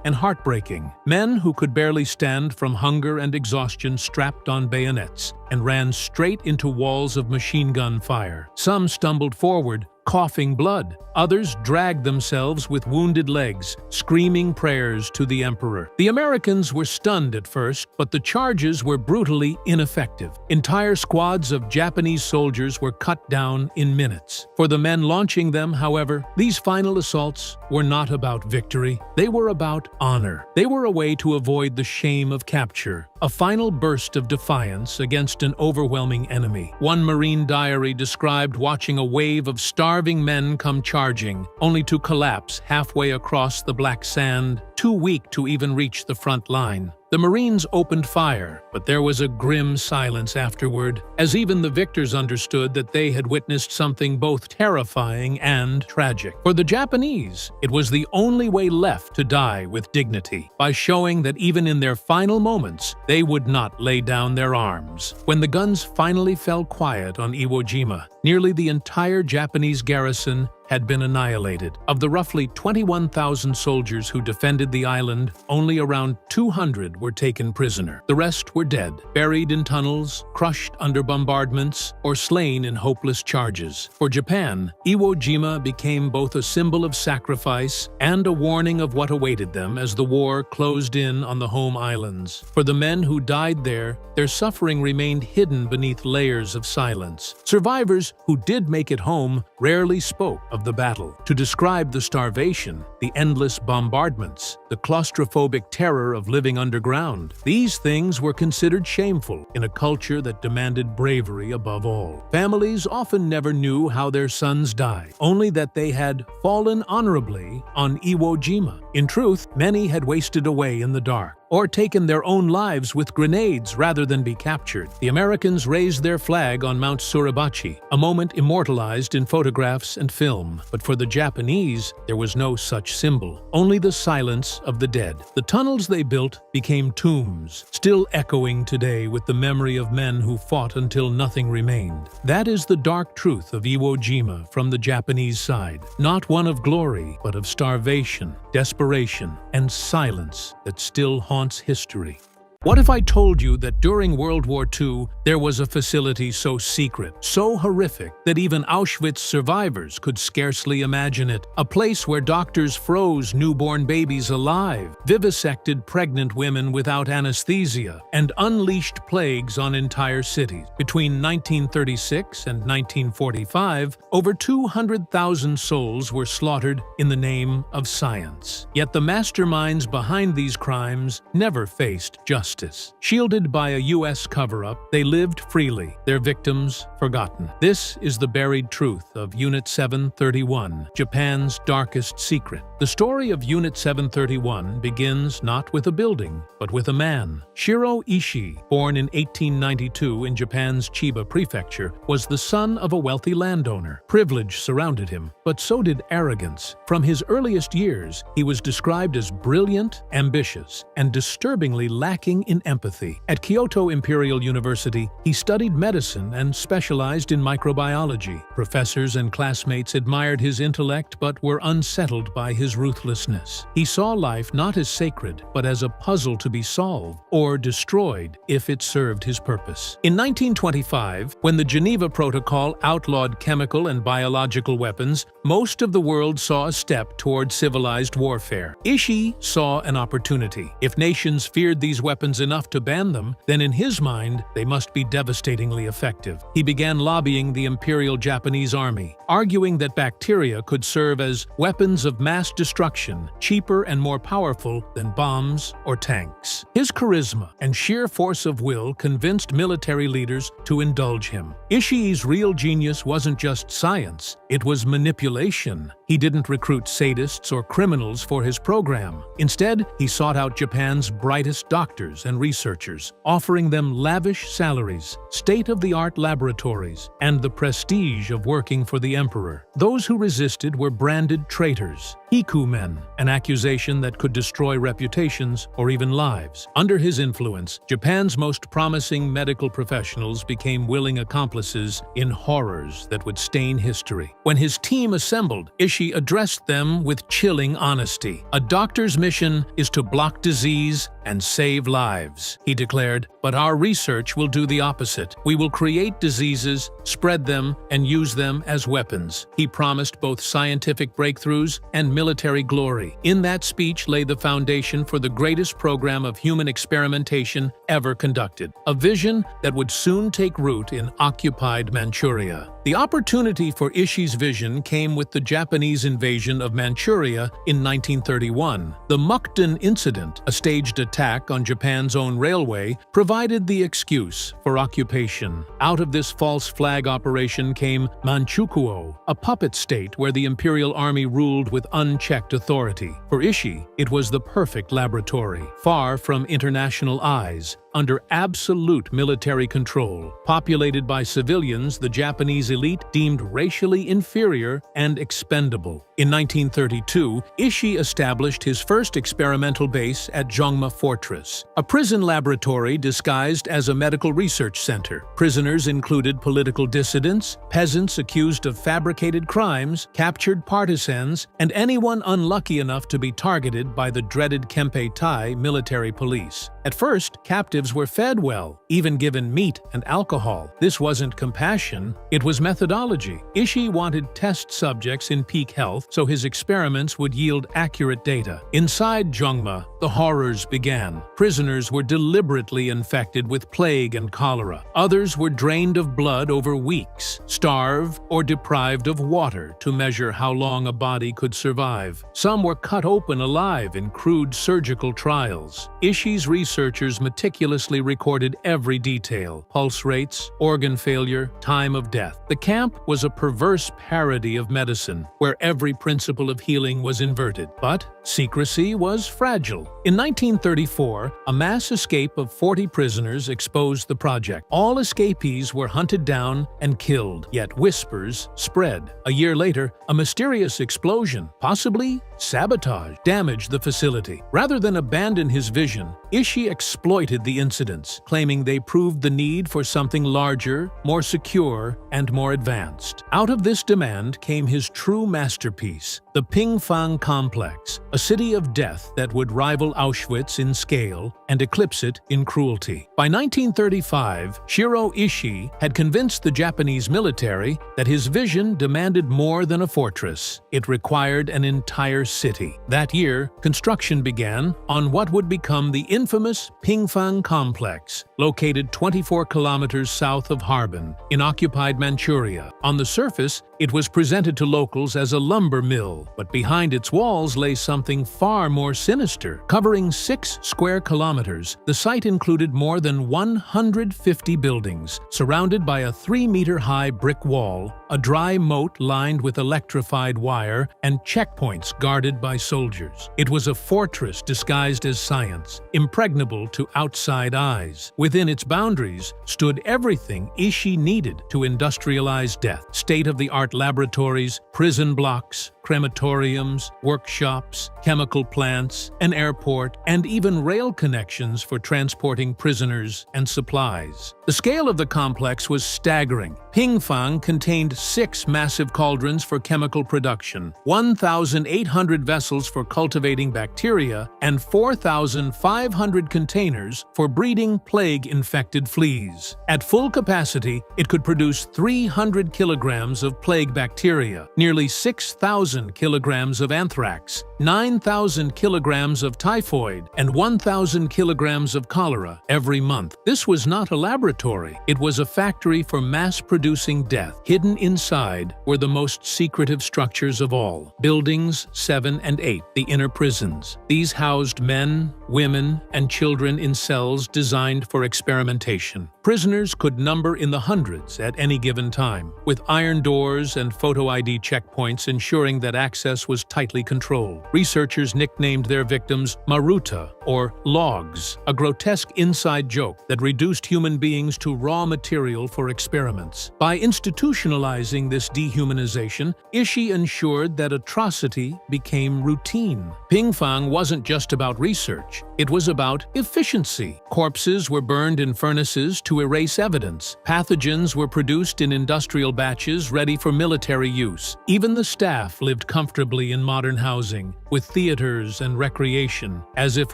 and heartbreaking. Men who could barely stand from hunger and exhaustion strapped on bayonets and ran straight into walls of machine gun fire. Some stumbled forward, coughing blood. Others dragged themselves with wounded legs, screaming prayers to the emperor. The Americans were stunned at first, but the charges were brutally ineffective. Entire squads of Japanese soldiers were cut down in minutes. For the men launching them, however, these final assaults were not about victory. They were about honor. They were a way to avoid the shame of capture, a final burst of defiance against an overwhelming enemy. One Marine diary described watching a wave of starving men come charging, only to collapse halfway across the black sand, too weak to even reach the front line. The Marines opened fire, but there was a grim silence afterward, as even the victors understood that they had witnessed something both terrifying and tragic. For the Japanese, it was the only way left to die with dignity, by showing that even in their final moments, they would not lay down their arms. When the guns finally fell quiet on Iwo Jima, nearly the entire Japanese garrison had been annihilated. Of the roughly 21,000 soldiers who defended the island, only around 200 were taken prisoner. The rest were dead, buried in tunnels, crushed under bombardments, or slain in hopeless charges. For Japan, Iwo Jima became both a symbol of sacrifice and a warning of what awaited them as the war closed in on the home islands. For the men who died there, their suffering remained hidden beneath layers of silence. Survivors who did make it home rarely spoke of the battle. To describe the starvation, the endless bombardments, the claustrophobic terror of living underground, these things were considered shameful in a culture that demanded bravery above all. Families often never knew how their sons died, only that they had fallen honorably on Iwo Jima. In truth, many had wasted away in the dark, or taken their own lives with grenades rather than be captured. The Americans raised their flag on Mount Suribachi, a moment immortalized in photographs and film. But for the Japanese, there was no such symbol, only the silence of the dead. The tunnels they built became tombs, still echoing today with the memory of men who fought until nothing remained. That is the dark truth of Iwo Jima from the Japanese side, not one of glory, but of starvation, desperation, and silence that still haunts history. What if I told you that during World War II, there was a facility so secret, so horrific, that even Auschwitz survivors could scarcely imagine it? A place where doctors froze newborn babies alive, vivisected pregnant women without anesthesia, and unleashed plagues on entire cities. Between 1936 and 1945, over 200,000 souls were slaughtered in the name of science. Yet the masterminds behind these crimes never faced justice. Shielded by a U.S. cover-up, they lived freely, their victims forgotten. This is the buried truth of Unit 731, Japan's darkest secret. The story of Unit 731 begins not with a building, but with a man. Shiro Ishii, born in 1892 in Japan's Chiba Prefecture, was the son of a wealthy landowner. Privilege surrounded him, but so did arrogance. From his earliest years, he was described as brilliant, ambitious, and disturbingly lacking in empathy. At Kyoto Imperial University, he studied medicine and specialized in microbiology. Professors and classmates admired his intellect but were unsettled by his ruthlessness. He saw life not as sacred, but as a puzzle to be solved or destroyed if it served his purpose. In 1925, when the Geneva Protocol outlawed chemical and biological weapons, most of the world saw a step toward civilized warfare. Ishii saw an opportunity. If nations feared these weapons enough to ban them, then in his mind, they must be devastatingly effective. He began lobbying the Imperial Japanese Army, arguing that bacteria could serve as weapons of mass destruction, cheaper and more powerful than bombs or tanks. His charisma and sheer force of will convinced military leaders to indulge him. Ishii's real genius wasn't just science, it was manipulation. He didn't recruit sadists or criminals for his program. Instead, he sought out Japan's brightest doctors and researchers, offering them lavish salaries, state-of-the-art laboratories, and the prestige of working for the emperor. Those who resisted were branded traitors, Hiku-men, an accusation that could destroy reputations or even lives. Under his influence, Japan's most promising medical professionals became willing accomplices in horrors that would stain history. When his team assembled, Ishii addressed them with chilling honesty. "A doctor's mission is to block disease and save lives," he declared, "but our research will do the opposite. We will create diseases, spread them, and use them as weapons." He promised both scientific breakthroughs and military glory. In that speech lay the foundation for the greatest program of human experimentation ever conducted, a vision that would soon take root in occupied Manchuria. The opportunity for Ishii's vision came with the Japanese invasion of Manchuria in 1931. The Mukden incident, a staged attack on Japan's own railway, provided the excuse for occupation. Out of this false flag operation came Manchukuo, a puppet state where the Imperial Army ruled with unchecked authority. For Ishii, it was the perfect laboratory, far from international eyes, under absolute military control. Populated by civilians the Japanese elite deemed racially inferior and expendable. In 1932, Ishii established his first experimental base at Jongma Fortress, a prison laboratory disguised as a medical research center. Prisoners included political dissidents, peasants accused of fabricated crimes, captured partisans, and anyone unlucky enough to be targeted by the dreaded Kempeitai military police. At first, captives were fed well, even given meat and alcohol. This wasn't compassion, it was methodology. Ishii wanted test subjects in peak health so his experiments would yield accurate data. Inside Jongma, the horrors began. Prisoners were deliberately infected with plague and cholera. Others were drained of blood over weeks, starved or deprived of water to measure how long a body could survive. Some were cut open alive in crude surgical trials. Ishii's researchers meticulously recorded every detail: pulse rates, organ failure, time of death. The camp was a perverse parody of medicine, where every principle of healing was inverted. But secrecy was fragile. In 1934, a mass escape of 40 prisoners exposed the project. All escapees were hunted down and killed, yet whispers spread. A year later, a mysterious explosion, possibly sabotage, damaged the facility. Rather than abandon his vision, Ishii exploited the incidents, claiming they proved the need for something larger, more secure, and more advanced. Out of this demand came his true masterpiece, the Pingfang complex, a city of death that would rival Auschwitz in scale and eclipse it in cruelty. By 1935, Shiro Ishii had convinced the Japanese military that his vision demanded more than a fortress. It required an entire city. That year, construction began on what would become the infamous Pingfang complex, located 24 kilometers south of Harbin, in occupied Manchuria. On the surface, it was presented to locals as a lumber mill, but behind its walls lay something far more sinister. Covering 6 square kilometers, the site included more than 150 buildings, surrounded by a 3-meter-high brick wall, a dry moat lined with electrified wire, and checkpoints guarded by soldiers. It was a fortress disguised as science, impregnable to outside eyes. Within its boundaries stood everything Ishii needed to industrialize death: state-of-the-art laboratories, prison blocks, crematoriums, workshops, chemical plants, an airport, and even rail connections for transporting prisoners and supplies. The scale of the complex was staggering. Pingfang contained 6 massive cauldrons for chemical production, 1,800 vessels for cultivating bacteria, and 4,500 containers for breeding plague-infected fleas. At full capacity, it could produce 300 kilograms of plague bacteria, nearly 6,000 kilograms of anthrax, 9,000 kilograms of typhoid, and 1,000 kilograms of cholera every month. This was not a laboratory. It was a factory for mass-producing death. Hidden inside were the most secretive structures of all: Buildings 7 and 8, the inner prisons. These housed men, women, and children in cells designed for experimentation. Prisoners could number in the hundreds at any given time, with iron doors and photo ID checkpoints ensuring that access was tightly controlled. Researchers nicknamed their victims Maruta, or logs, a grotesque inside joke that reduced human beings to raw material for experiments. By institutionalizing this dehumanization, Ishii ensured that atrocity became routine. Pingfang wasn't just about research, it was about efficiency. Corpses were burned in furnaces to erase evidence. Pathogens were produced in industrial batches ready for military use. Even the staff lived comfortably in modern housing, with theaters and recreation, as if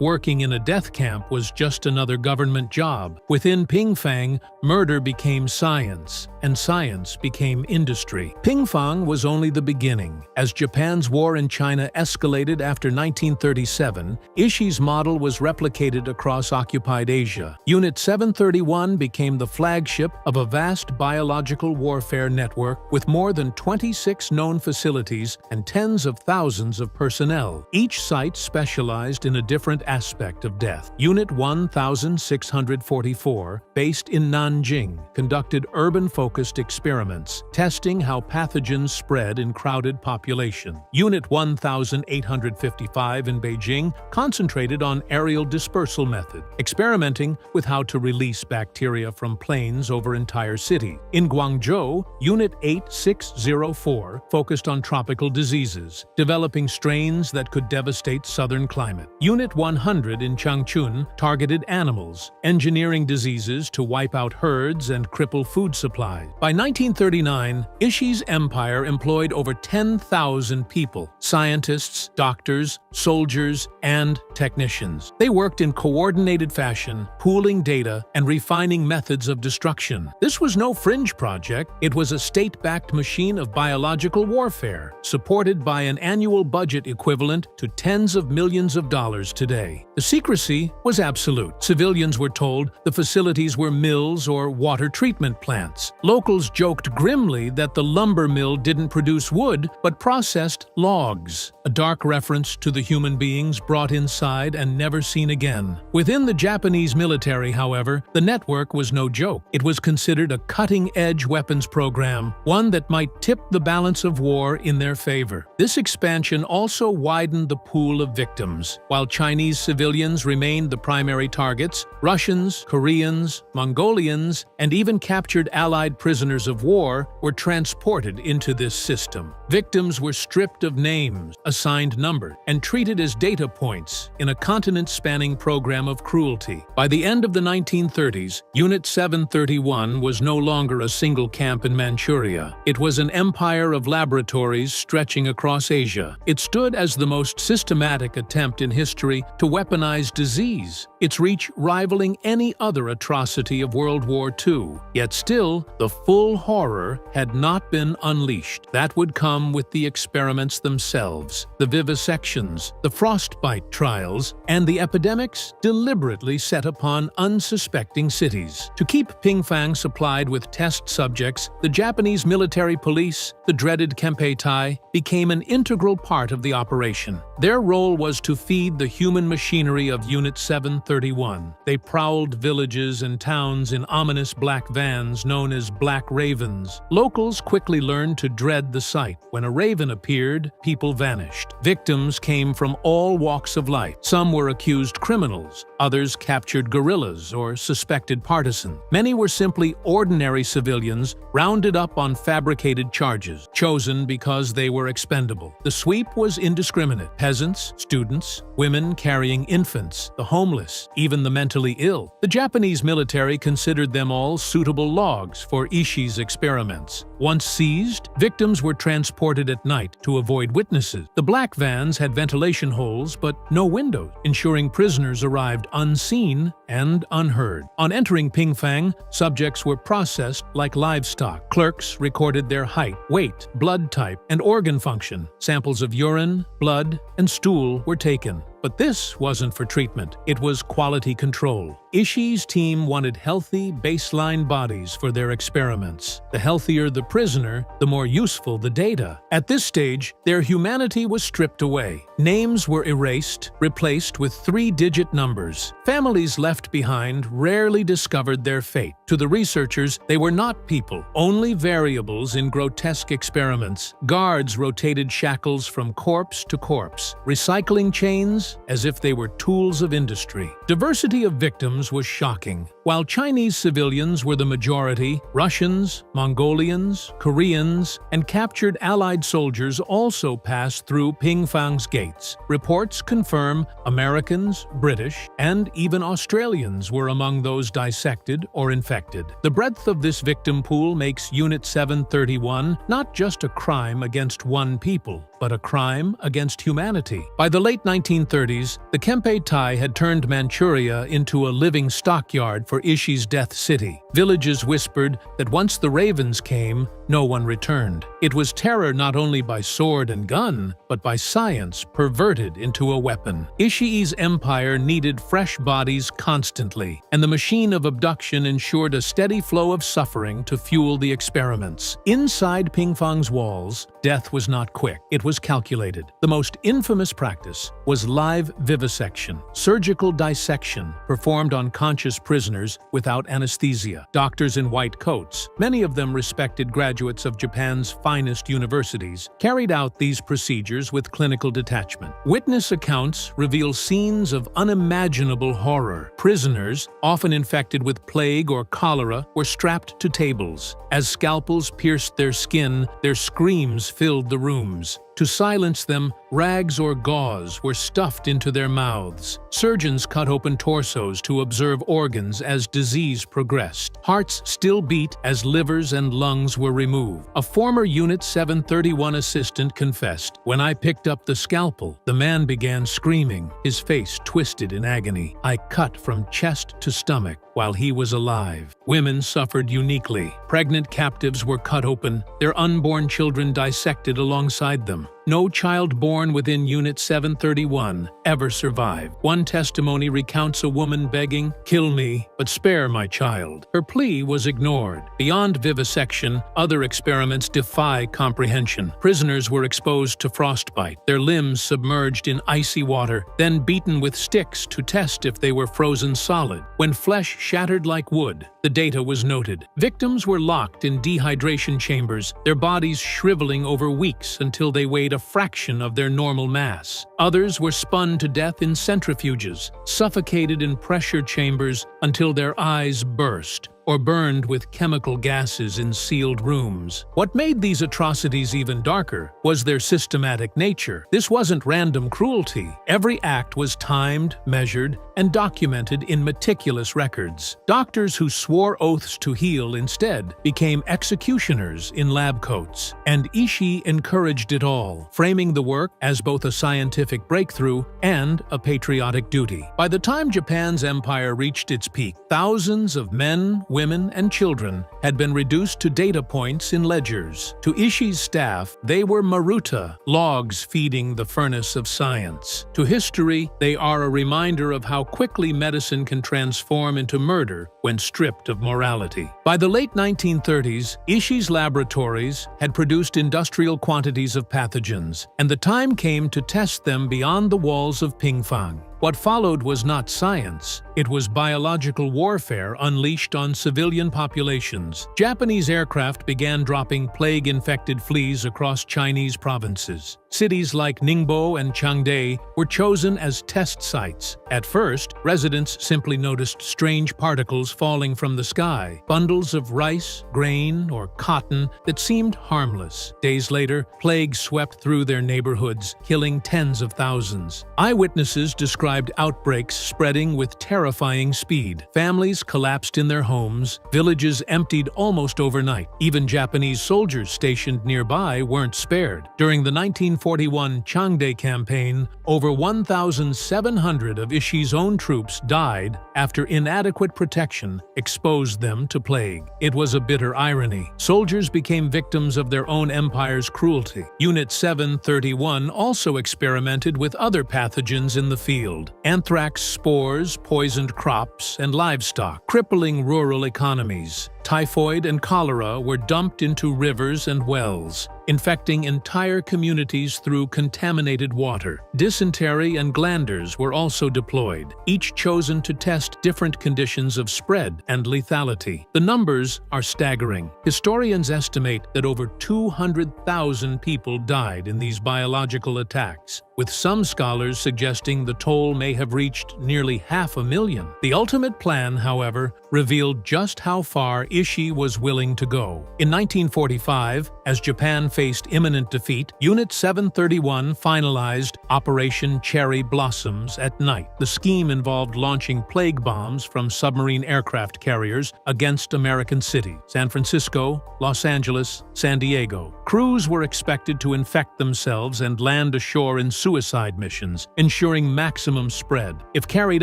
working in a death camp was just another government job. Within Pingfang, murder became science, and science became industry. Pingfang was only the beginning. As Japan's war in China escalated after 1937, Ishii's model was replicated across occupied Asia. Unit 731 became the flagship of a vast biological warfare network with more than 26 known facilities and tens of thousands of personnel. Each site specialized in a different aspect of death. Unit 1644, based in Nanjing, conducted urban-focused experiments, testing how pathogens spread in crowded population. Unit 1855 in Beijing concentrated on aerial dispersal method, experimenting with how to release bacteria from planes over entire cities. In Guangzhou, Unit 8604 focused on tropical diseases, developing strains that could devastate southern climate. Unit 100 in Changchun targeted animals, engineering diseases to wipe out herds and cripple food supply. By 1939, Ishii's empire employed over 10,000 people: scientists, doctors, soldiers, and technicians. They worked in coordinated fashion, pooling data and refining methods of destruction. This was no fringe project. It was a state-backed machine of biological warfare, supported by an annual budget equivalent to tens of millions of dollars today. The secrecy was absolute. Civilians were told the facilities were mills or water treatment plants. Locals joked grimly that the lumber mill didn't produce wood, but processed logs, a dark reference to the human beings brought inside and never seen again. Within the Japanese military, however, the network was no joke. It was considered a cutting-edge weapons program, one that might tip the balance of war in their favor. This expansion also widened the pool of victims. While Chinese civilians remained the primary targets, Russians, Koreans, Mongolians, and even captured Allied prisoners of war were transported into this system. Victims were stripped of names, assigned numbers, and treated as data points in a continent-spanning program of cruelty. By the end of the 1930s, Unit 731 was no longer a single camp in Manchuria. It was an empire of laboratories stretching across Asia. It stood as the most systematic attempt in history to weaponize disease, its reach rivaling any other atrocity of World War II. Yet still, the full horror had not been unleashed. That would come with the experiments themselves, the vivisections, the frostbite trials, and the epidemics deliberately set upon unsuspecting cities. To keep Pingfang supplied with test subjects, the Japanese military police, the dreaded Kamikaze, became an integral part of the operation. Their role was to feed the human machinery of Unit 731. They prowled villages and towns in ominous black vans known as Black Ravens. Locals quickly learned to dread the sight. When a raven appeared, people vanished. Victims came from all walks of life. Some were accused criminals, others captured guerrillas or suspected partisans. Many were simply ordinary civilians rounded up on fabricated charges, chosen because they were expendable. The sweep was indiscriminate. Peasants, students, women carrying infants, the homeless, even the mentally ill. The Japanese military considered them all suitable logs for Ishii's experiments. Once seized, victims were transported at night to avoid witnesses. The black vans had ventilation holes but no windows, ensuring prisoners arrived unseen and unheard. On entering Pingfang, subjects were processed like livestock. Clerks recorded their height, weight, blood type, and organ function. Samples of urine, blood, and stool were taken. But this wasn't for treatment. It was quality control. Ishii's team wanted healthy, baseline bodies for their experiments. The healthier the prisoner, the more useful the data. At this stage, their humanity was stripped away. Names were erased, replaced with 3-digit numbers. Families left behind rarely discovered their fate. To the researchers, they were not people, only variables in grotesque experiments. Guards rotated shackles from corpse to corpse, recycling chains as if they were tools of industry. Diversity of victims was shocking. While Chinese civilians were the majority, Russians, Mongolians, Koreans, and captured Allied soldiers also passed through Pingfang's gates. Reports confirm Americans, British, and even Australians were among those dissected or infected. The breadth of this victim pool makes Unit 731 not just a crime against one people, but a crime against humanity. By the late 1930s, the Kamikaze had turned Manchuria into a living stockyard for Ishii's Death City. Villages whispered that once the ravens came, no one returned. It was terror not only by sword and gun, but by science perverted into a weapon. Ishii's empire needed fresh bodies constantly, and the machine of abduction ensured a steady flow of suffering to fuel the experiments. Inside Pingfang's walls, death was not quick. It was calculated. The most infamous practice was live vivisection, surgical dissection performed on conscious prisoners without anesthesia. Doctors in white coats, many of them respected graduates of Japan's finest universities, carried out these procedures with clinical detachment. Witness accounts reveal scenes of unimaginable horror. Prisoners, often infected with plague or cholera, were strapped to tables. As scalpels pierced their skin, their screams filled the rooms. To silence them, rags or gauze were stuffed into their mouths. Surgeons cut open torsos to observe organs as disease progressed. Hearts still beat as livers and lungs were removed. A former Unit 731 assistant confessed, "When I picked up the scalpel, the man began screaming, his face twisted in agony. I cut from chest to stomach while he was alive." Women suffered uniquely. Pregnant captives were cut open, their unborn children dissected alongside them. No child born within Unit 731 ever survived. One testimony recounts a woman begging, "Kill me, but spare my child." Her plea was ignored. Beyond vivisection, other experiments defy comprehension. Prisoners were exposed to frostbite, their limbs submerged in icy water, then beaten with sticks to test if they were frozen solid. When flesh shattered like wood, the data was noted. Victims were locked in dehydration chambers, their bodies shriveling over weeks until they weighed a fraction of their normal mass. Others were spun to death in centrifuges, suffocated in pressure chambers until their eyes burst, or burned with chemical gases in sealed rooms. What made these atrocities even darker was their systematic nature. This wasn't random cruelty. Every act was timed, measured, and documented in meticulous records. Doctors who swore oaths to heal instead became executioners in lab coats. And Ishii encouraged it all, framing the work as both a scientific breakthrough and a patriotic duty. By the time Japan's empire reached its peak, thousands of men, women, and children had been reduced to data points in ledgers. To Ishii's staff, they were maruta, logs feeding the furnace of science. To history, they are a reminder of how quickly medicine can transform into murder when stripped of morality. By the late 1930s, Ishii's laboratories had produced industrial quantities of pathogens, and the time came to test them beyond the walls of Pingfang. What followed was not science, it was biological warfare unleashed on civilian populations. Japanese aircraft began dropping plague-infected fleas across Chinese provinces. Cities like Ningbo and Changde were chosen as test sites. At first, residents simply noticed strange particles falling from the sky, bundles of rice, grain, or cotton that seemed harmless. Days later, plague swept through their neighborhoods, killing tens of thousands. Eyewitnesses described outbreaks spreading with terrifying speed. Families collapsed in their homes, villages emptied almost overnight. Even Japanese soldiers stationed nearby weren't spared. During the 1941 Changde campaign, over 1,700 of Ishii's own troops died after inadequate protection exposed them to plague. It was a bitter irony. Soldiers became victims of their own empire's cruelty. Unit 731 also experimented with other pathogens in the field. Anthrax spores poisoned crops and livestock, crippling rural economies. Typhoid and cholera were dumped into rivers and wells, infecting entire communities through contaminated water. Dysentery and glanders were also deployed, each chosen to test different conditions of spread and lethality. The numbers are staggering. Historians estimate that over 200,000 people died in these biological attacks, with some scholars suggesting the toll may have reached nearly 500,000. The ultimate plan, however, revealed just how far Ishii was willing to go. In 1945, as Japan faced imminent defeat, Unit 731 finalized Operation Cherry Blossoms at night. The scheme involved launching plague bombs from submarine aircraft carriers against American cities: San Francisco, Los Angeles, San Diego. Crews were expected to infect themselves and land ashore in suicide missions, ensuring maximum spread. If carried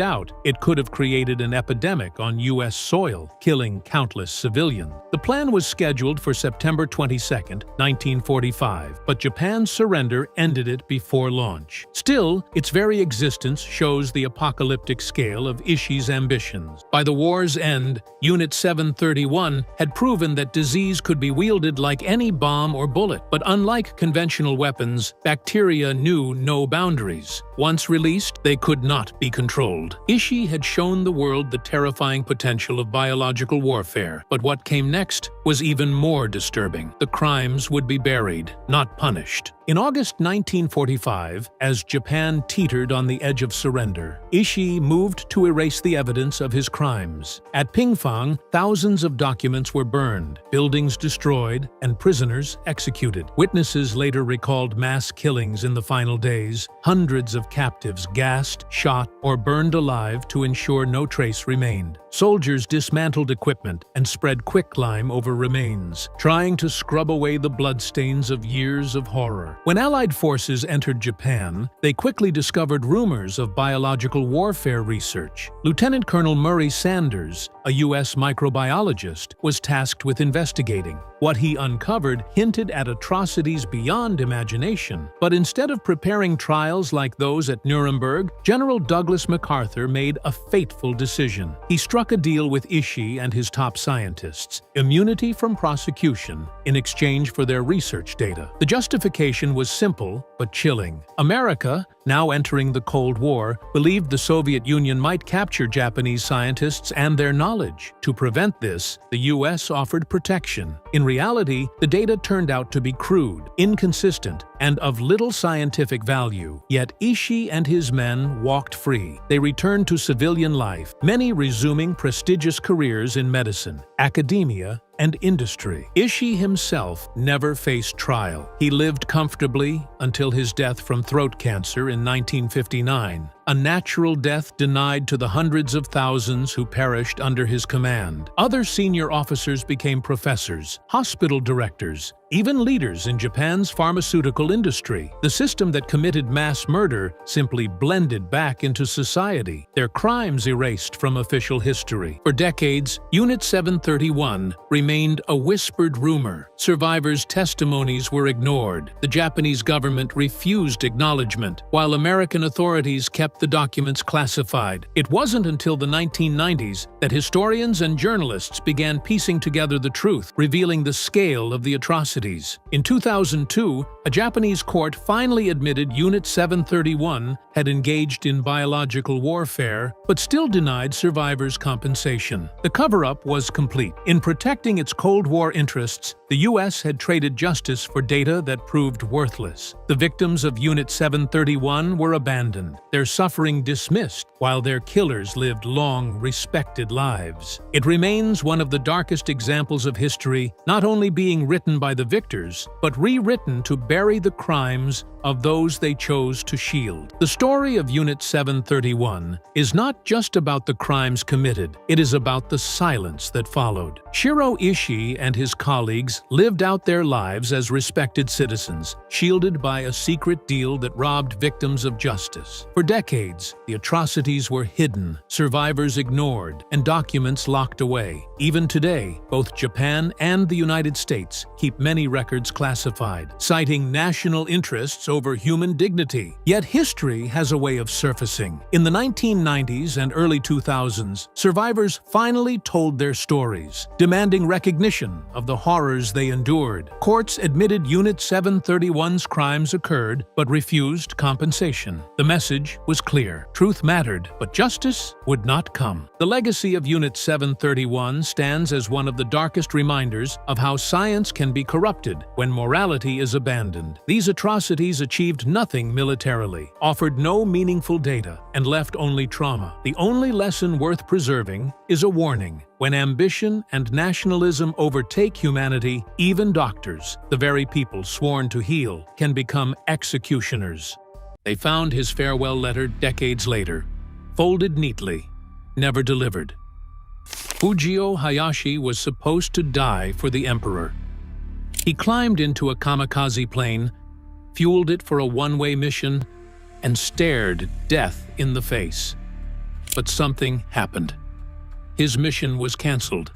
out, it could have created an epidemic on U.S. soil, killing countless civilians. The plan was scheduled for September 22, 1945, but Japan's surrender ended it before launch. Still, its very existence shows the apocalyptic scale of Ishii's ambitions. By the war's end, Unit 731 had proven that disease could be wielded like any bomb or bullet, but unlike conventional weapons, bacteria knew no boundaries. Once released, they could not be controlled. Ishii had shown the world the terrifying potential of biological warfare, but what came next was even more disturbing. The crimes would be buried, not punished. In August 1945, as Japan teetered on the edge of surrender, Ishii moved to erase the evidence of his crimes. At Pingfang, thousands of documents were burned, buildings destroyed, and prisoners executed. Witnesses later recalled mass killings in the final days, hundreds of captives gassed, shot, or burned alive to ensure no trace remained. Soldiers dismantled equipment and spread quicklime over remains, trying to scrub away the bloodstains of years of horror. When Allied forces entered Japan, they quickly discovered rumors of biological warfare research. Lieutenant Colonel Murray Sanders, a U.S. microbiologist, was tasked with investigating. What he uncovered hinted at atrocities beyond imagination, but instead of preparing trials like those at Nuremberg, General Douglas MacArthur made a fateful decision. He struck a deal with Ishii and his top scientists: immunity from prosecution in exchange for their research data. The justification was simple but chilling. America, now entering the Cold War, believed the Soviet Union might capture Japanese scientists and their knowledge. To prevent this, the US offered protection. In reality, the data turned out to be crude, inconsistent, and of little scientific value. Yet Ishii and his men walked free. They returned to civilian life, many resuming prestigious careers in medicine, academia, and industry. Ishii himself never faced trial. He lived comfortably until his death from throat cancer in 1959, a natural death denied to the hundreds of thousands who perished under his command. Other senior officers became professors, hospital directors, even leaders in Japan's pharmaceutical industry. The system that committed mass murder simply blended back into society, their crimes erased from official history. For decades, Unit 731 remained a whispered rumor. Survivors' testimonies were ignored. The Japanese government refused acknowledgement, while American authorities kept the documents classified. It wasn't until the 1990s that historians and journalists began piecing together the truth, revealing the scale of the atrocities. In 2002, a Japanese court finally admitted Unit 731 had engaged in biological warfare, but still denied survivors compensation. The cover-up was complete. In protecting its Cold War interests, the U.S. had traded justice for data that proved worthless. The victims of Unit 731 were abandoned, their suffering dismissed, while their killers lived long, respected lives. It remains one of the darkest examples of history, not only being written by the victors, but rewritten to bury the crimes of those they chose to shield. The story of Unit 731 is not just about the crimes committed, it is about the silence that followed. Shiro Ishii and his colleagues lived out their lives as respected citizens, shielded by a secret deal that robbed victims of justice. For decades, the atrocities were hidden, survivors ignored, and documents locked away. Even today, both Japan and the United States keep many records classified, citing national interests over human dignity. Yet history has a way of surfacing. In the 1990s and early 2000s, survivors finally told their stories, demanding recognition of the horrors they endured. Courts admitted Unit 731's crimes occurred, but refused compensation. The message was clear. Truth mattered, but justice would not come. The legacy of Unit 731 stands as one of the darkest reminders of how science can be corrupted when morality is abandoned. These atrocities achieved nothing militarily, offered no meaningful data, and left only trauma. The only lesson worth preserving is a warning. When ambition and nationalism overtake humanity, even doctors, the very people sworn to heal, can become executioners. They found his farewell letter decades later, folded neatly, never delivered. Fujio Hayashi was supposed to die for the emperor. He climbed into a kamikaze plane, fueled it for a one-way mission, and stared death in the face. But something happened. His mission was cancelled,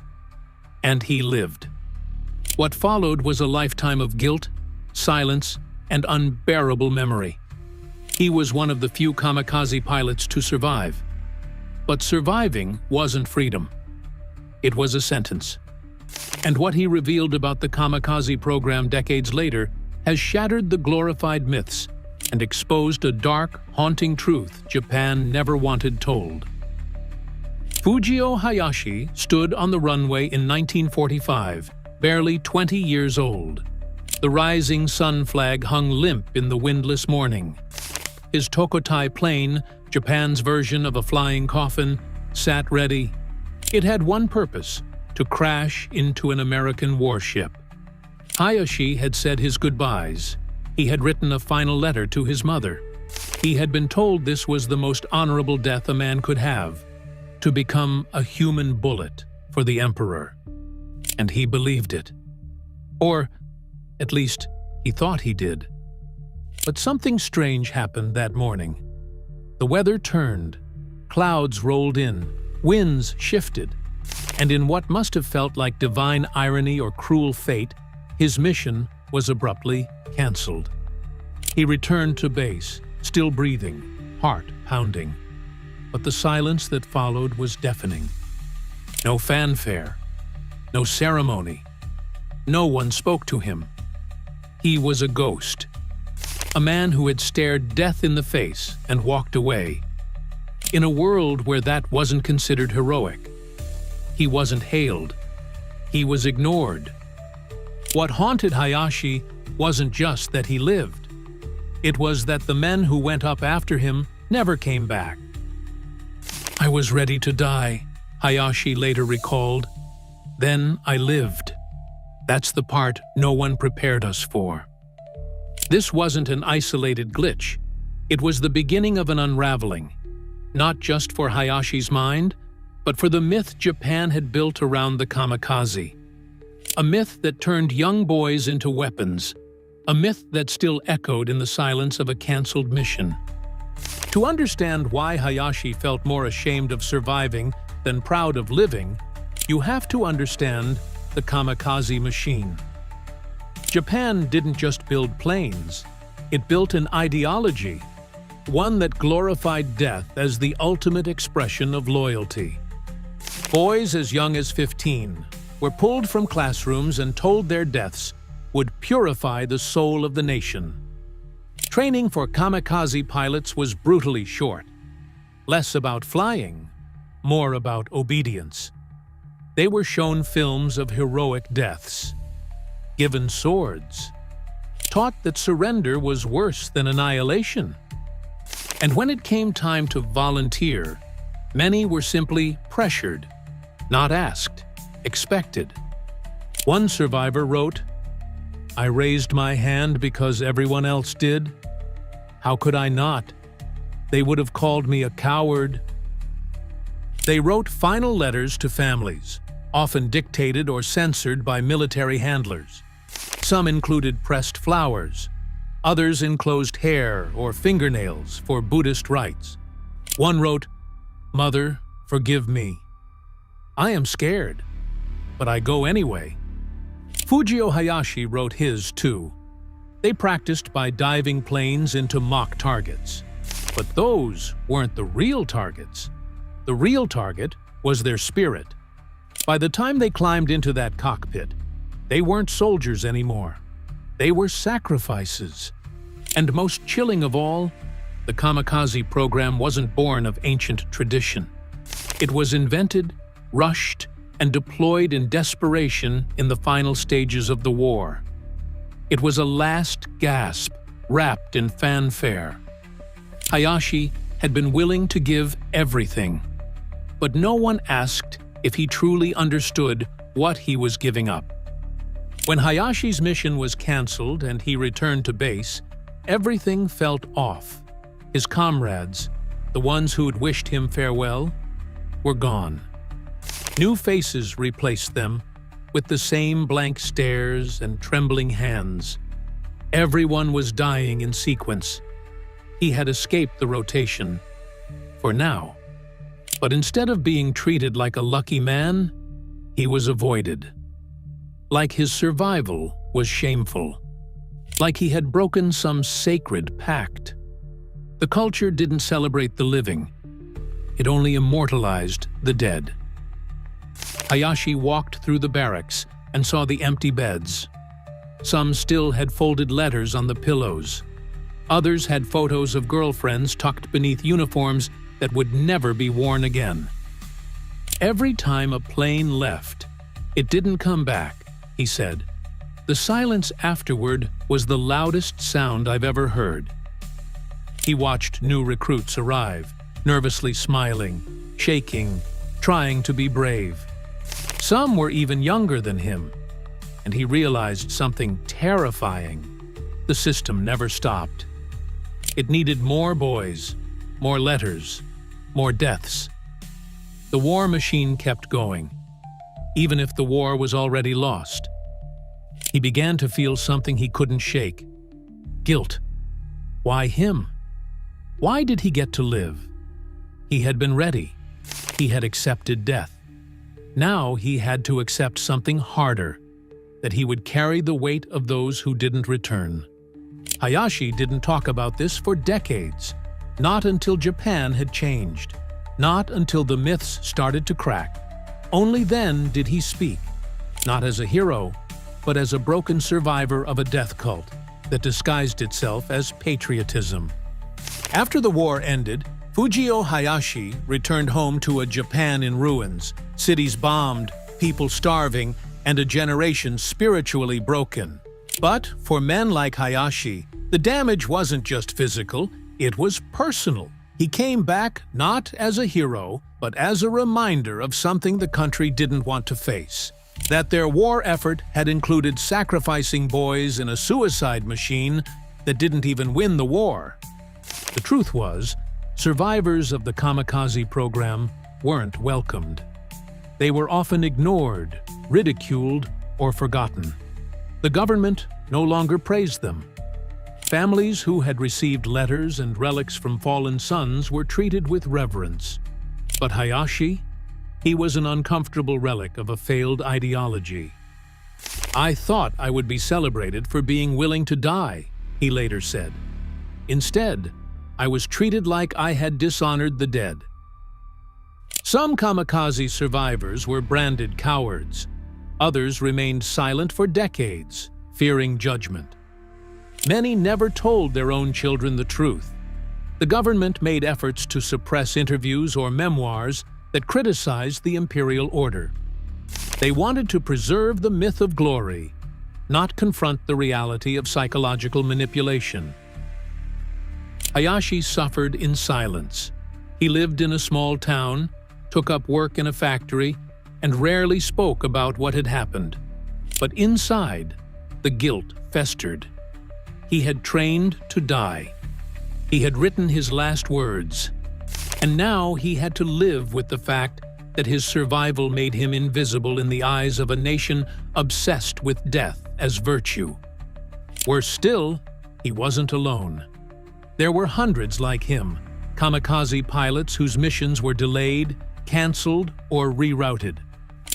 and he lived. What followed was a lifetime of guilt, silence, and unbearable memory. He was one of the few kamikaze pilots to survive. But surviving wasn't freedom. It was a sentence. And what he revealed about the kamikaze program decades later has shattered the glorified myths and exposed a dark, haunting truth Japan never wanted told. Fujio Hayashi stood on the runway in 1945, barely 20 years old. The rising sun flag hung limp in the windless morning. His Tokotai plane, Japan's version of a flying coffin, sat ready. It had one purpose: to crash into an American warship. Hayashi had said his goodbyes. He had written a final letter to his mother. He had been told this was the most honorable death a man could have, to become a human bullet for the emperor. And he believed it. Or, at least, he thought he did. But something strange happened that morning. The weather turned, clouds rolled in, winds shifted, and in what must have felt like divine irony or cruel fate, his mission was abruptly cancelled. He returned to base, still breathing, heart pounding. But the silence that followed was deafening. No fanfare, no ceremony. No one spoke to him. He was a ghost. A man who had stared death in the face and walked away. In a world where that wasn't considered heroic. He wasn't hailed. He was ignored. What haunted Hayashi wasn't just that he lived. It was that the men who went up after him never came back. "I was ready to die," Hayashi later recalled. "Then I lived. That's the part no one prepared us for." This wasn't an isolated glitch. It was the beginning of an unraveling, not just for Hayashi's mind, but for the myth Japan had built around the kamikaze. A myth that turned young boys into weapons. A myth that still echoed in the silence of a cancelled mission. To understand why Hayashi felt more ashamed of surviving than proud of living, you have to understand the kamikaze machine. Japan didn't just build planes, it built an ideology, one that glorified death as the ultimate expression of loyalty. Boys as young as 15 were pulled from classrooms and told their deaths would purify the soul of the nation. Training for kamikaze pilots was brutally short. Less about flying, more about obedience. They were shown films of heroic deaths, given swords, taught that surrender was worse than annihilation. And when it came time to volunteer, many were simply pressured, not asked, expected. One survivor wrote, "I raised my hand because everyone else did. How could I not? They would have called me a coward." They wrote final letters to families, often dictated or censored by military handlers. Some included pressed flowers, others enclosed hair or fingernails for Buddhist rites. One wrote, "Mother, forgive me. I am scared, but I go anyway." Fujio Hayashi wrote his too. They practiced by diving planes into mock targets. But those weren't the real targets. The real target was their spirit. By the time they climbed into that cockpit, they weren't soldiers anymore. They were sacrifices. And most chilling of all, the kamikaze program wasn't born of ancient tradition. It was invented, rushed, and deployed in desperation in the final stages of the war. It was a last gasp wrapped in fanfare. Hayashi had been willing to give everything, but no one asked if he truly understood what he was giving up. When Hayashi's mission was cancelled and he returned to base, everything felt off. His comrades, the ones who'd wished him farewell, were gone. New faces replaced them, with the same blank stares and trembling hands. Everyone was dying in sequence. He had escaped the rotation, for now. But instead of being treated like a lucky man, he was avoided. Like his survival was shameful. Like he had broken some sacred pact. The culture didn't celebrate the living. It only immortalized the dead. Hayashi walked through the barracks and saw the empty beds. Some still had folded letters on the pillows. Others had photos of girlfriends tucked beneath uniforms that would never be worn again. Every time a plane left, it didn't come back, he said. The silence afterward was the loudest sound I've ever heard. He watched new recruits arrive, nervously smiling, shaking, trying to be brave. Some were even younger than him, and he realized something terrifying. The system never stopped. It needed more boys, more letters, more deaths. The war machine kept going, even if the war was already lost. He began to feel something he couldn't shake. Guilt. Why him? Why did he get to live? He had been ready. He had accepted death. Now he had to accept something harder, that he would carry the weight of those who didn't return. Hayashi didn't talk about this for decades, not until Japan had changed, not until the myths started to crack. Only then did he speak, not as a hero, but as a broken survivor of a death cult. that disguised itself as patriotism. After the war ended, Fujio Hayashi returned home to a Japan in ruins, cities bombed, people starving, and a generation spiritually broken. But for men like Hayashi, the damage wasn't just physical, it was personal. He came back not as a hero, but as a reminder of something the country didn't want to face. That their war effort had included sacrificing boys in a suicide machine that didn't even win the war. The truth was, survivors of the Kamikaze program weren't welcomed. They were often ignored, ridiculed, or forgotten. The government no longer praised them. Families who had received letters and relics from fallen sons were treated with reverence. But Hayashi? He was an uncomfortable relic of a failed ideology. "I thought I would be celebrated for being willing to die," he later said. "Instead, I was treated like I had dishonored the dead." Some Kamikaze survivors were branded cowards. Others remained silent for decades, fearing judgment. Many never told their own children the truth. The government made efforts to suppress interviews or memoirs that criticized the Imperial order. They wanted to preserve the myth of glory, not confront the reality of psychological manipulation. Hayashi suffered in silence. He lived in a small town, took up work in a factory, and rarely spoke about what had happened. But inside, the guilt festered. He had trained to die. He had written his last words. And now he had to live with the fact that his survival made him invisible in the eyes of a nation obsessed with death as virtue. Worse still, he wasn't alone. There were hundreds like him, kamikaze pilots whose missions were delayed, canceled, or rerouted.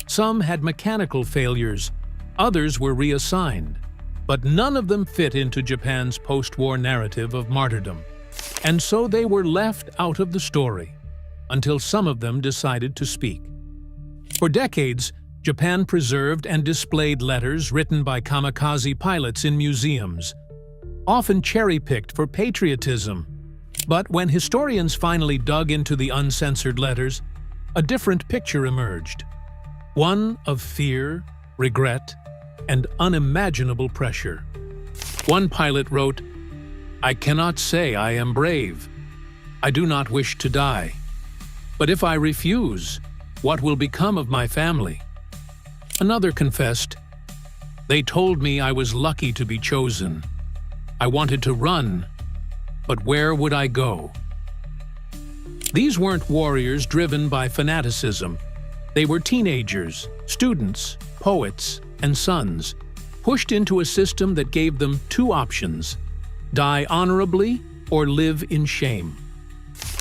Some had mechanical failures, others were reassigned. But none of them fit into Japan's post-war narrative of martyrdom. And so they were left out of the story, until some of them decided to speak. For decades, Japan preserved and displayed letters written by kamikaze pilots in museums, often cherry-picked for patriotism. But when historians finally dug into the uncensored letters, a different picture emerged. One of fear, regret, and unimaginable pressure. One pilot wrote, "I cannot say I am brave. I do not wish to die. But if I refuse, what will become of my family?" Another confessed, "They told me I was lucky to be chosen. I wanted to run, but where would I go?" These weren't warriors driven by fanaticism. They were teenagers, students, poets, and sons, pushed into a system that gave them two options: die honorably or live in shame.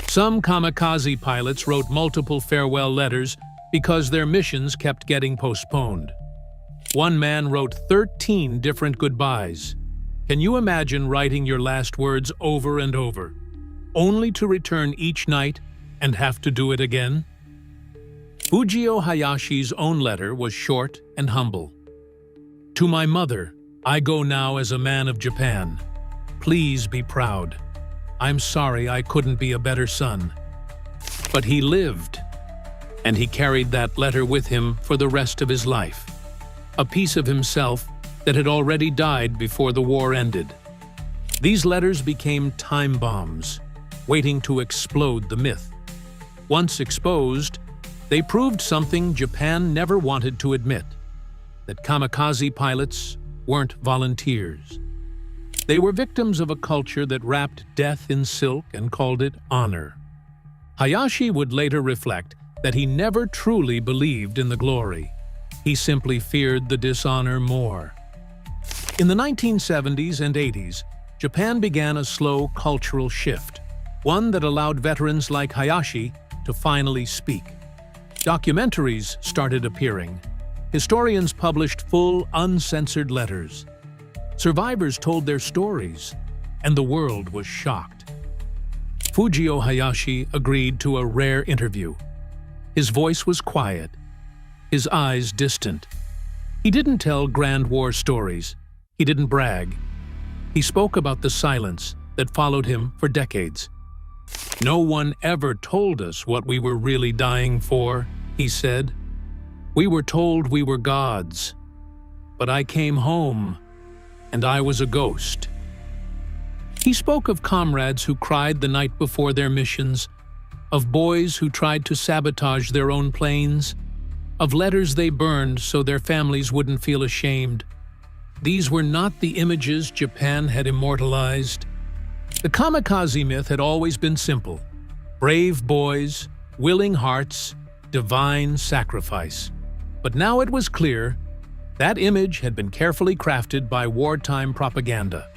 Some kamikaze pilots wrote multiple farewell letters because their missions kept getting postponed. One man wrote 13 different goodbyes. Can you imagine writing your last words over and over, only to return each night and have to do it again? Fujio Hayashi's own letter was short and humble. "To my mother, I go now as a man of Japan. Please be proud. I'm sorry I couldn't be a better son." But he lived, and he carried that letter with him for the rest of his life. A piece of himself that had already died before the war ended. These letters became time bombs, waiting to explode the myth. Once exposed, they proved something Japan never wanted to admit: that kamikaze pilots weren't volunteers. They were victims of a culture that wrapped death in silk and called it honor. Hayashi would later reflect that he never truly believed in the glory. He simply feared the dishonor more. In the 1970s and 80s, Japan began a slow cultural shift, one that allowed veterans like Hayashi to finally speak. Documentaries started appearing. Historians published full, uncensored letters. Survivors told their stories, and the world was shocked. Fujio Hayashi agreed to a rare interview. His voice was quiet, his eyes distant. He didn't tell grand war stories. He didn't brag. He spoke about the silence that followed him for decades. "No one ever told us what we were really dying for," he said. "We were told we were gods. But I came home, and I was a ghost." He spoke of comrades who cried the night before their missions, of boys who tried to sabotage their own planes, of letters they burned so their families wouldn't feel ashamed. These were not the images Japan had immortalized. The kamikaze myth had always been simple: brave boys, willing hearts, divine sacrifice. But now it was clear that image had been carefully crafted by wartime propaganda.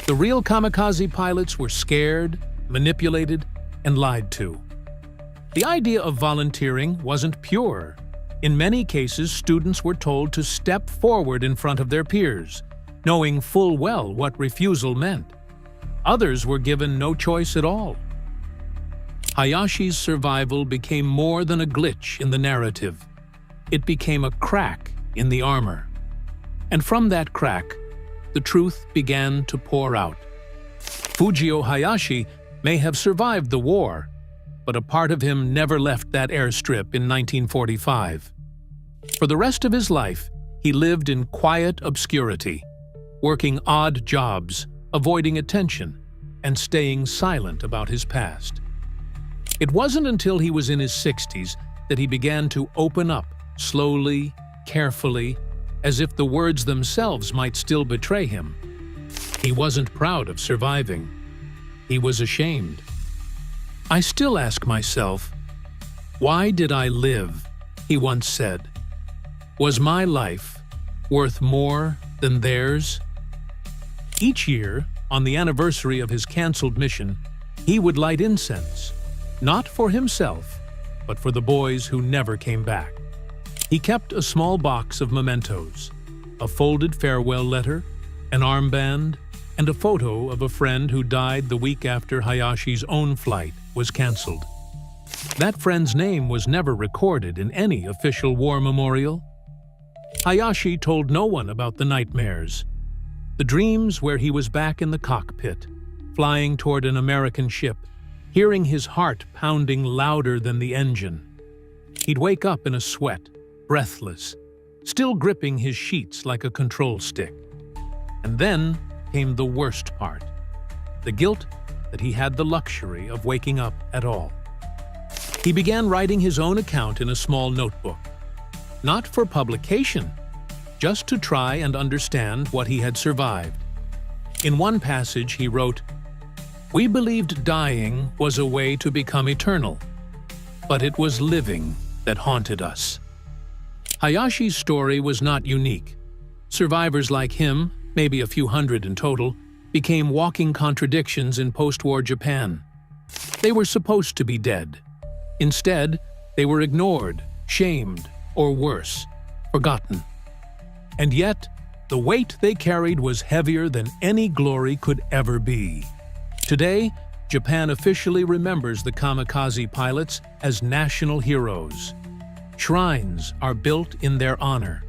The real kamikaze pilots were scared, manipulated, and lied to. The idea of volunteering wasn't pure. In many cases, students were told to step forward in front of their peers, knowing full well what refusal meant. Others were given no choice at all. Hayashi's survival became more than a glitch in the narrative. It became a crack in the armor. And from that crack, the truth began to pour out. Fujio Hayashi may have survived the war, but a part of him never left that airstrip in 1945. For the rest of his life, he lived in quiet obscurity, working odd jobs, avoiding attention, and staying silent about his past. It wasn't until he was in his 60s that he began to open up, slowly, carefully, as if the words themselves might still betray him. He wasn't proud of surviving. He was ashamed. "I still ask myself, why did I live?" he once said. "Was my life worth more than theirs?" Each year, on the anniversary of his canceled mission, he would light incense, not for himself, but for the boys who never came back. He kept a small box of mementos, a folded farewell letter, an armband, and a photo of a friend who died the week after Hayashi's own flight was canceled. That friend's name was never recorded in any official war memorial. Hayashi told no one about the nightmares, the dreams where he was back in the cockpit, flying toward an American ship, hearing his heart pounding louder than the engine. He'd wake up in a sweat, breathless, still gripping his sheets like a control stick. And then came the worst part, the guilt that he had the luxury of waking up at all. He began writing his own account in a small notebook, not for publication, just to try and understand what he had survived. In one passage he wrote, "We believed dying was a way to become eternal, but it was living that haunted us." Hayashi's story was not unique. Survivors like him, maybe a few hundred in total, became walking contradictions in post-war Japan. They were supposed to be dead. Instead, they were ignored, shamed, or worse, forgotten. And yet, the weight they carried was heavier than any glory could ever be. Today, Japan officially remembers the kamikaze pilots as national heroes. Shrines are built in their honor.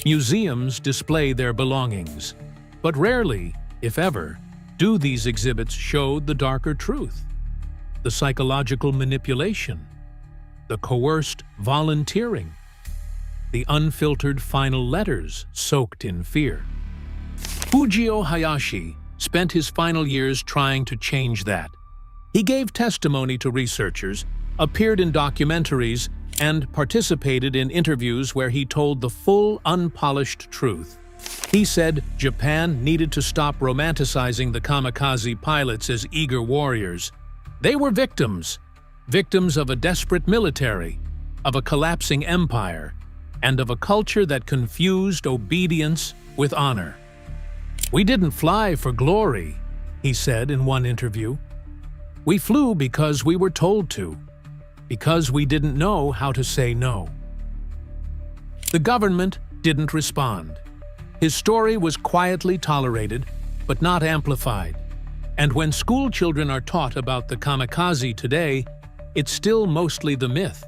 Museums display their belongings. But rarely, if ever, do these exhibits show the darker truth, the psychological manipulation, the coerced volunteering, the unfiltered final letters soaked in fear. Fujio Hayashi spent his final years trying to change that. He gave testimony to researchers, appeared in documentaries, and participated in interviews where he told the full, unpolished truth. He said Japan needed to stop romanticizing the kamikaze pilots as eager warriors. They were victims of a desperate military, of a collapsing empire, and of a culture that confused obedience with honor. "We didn't fly for glory," he said in one interview. "We flew because we were told to, because we didn't know how to say no." The government didn't respond. His story was quietly tolerated, but not amplified. And when school children are taught about the kamikaze today, it's still mostly the myth,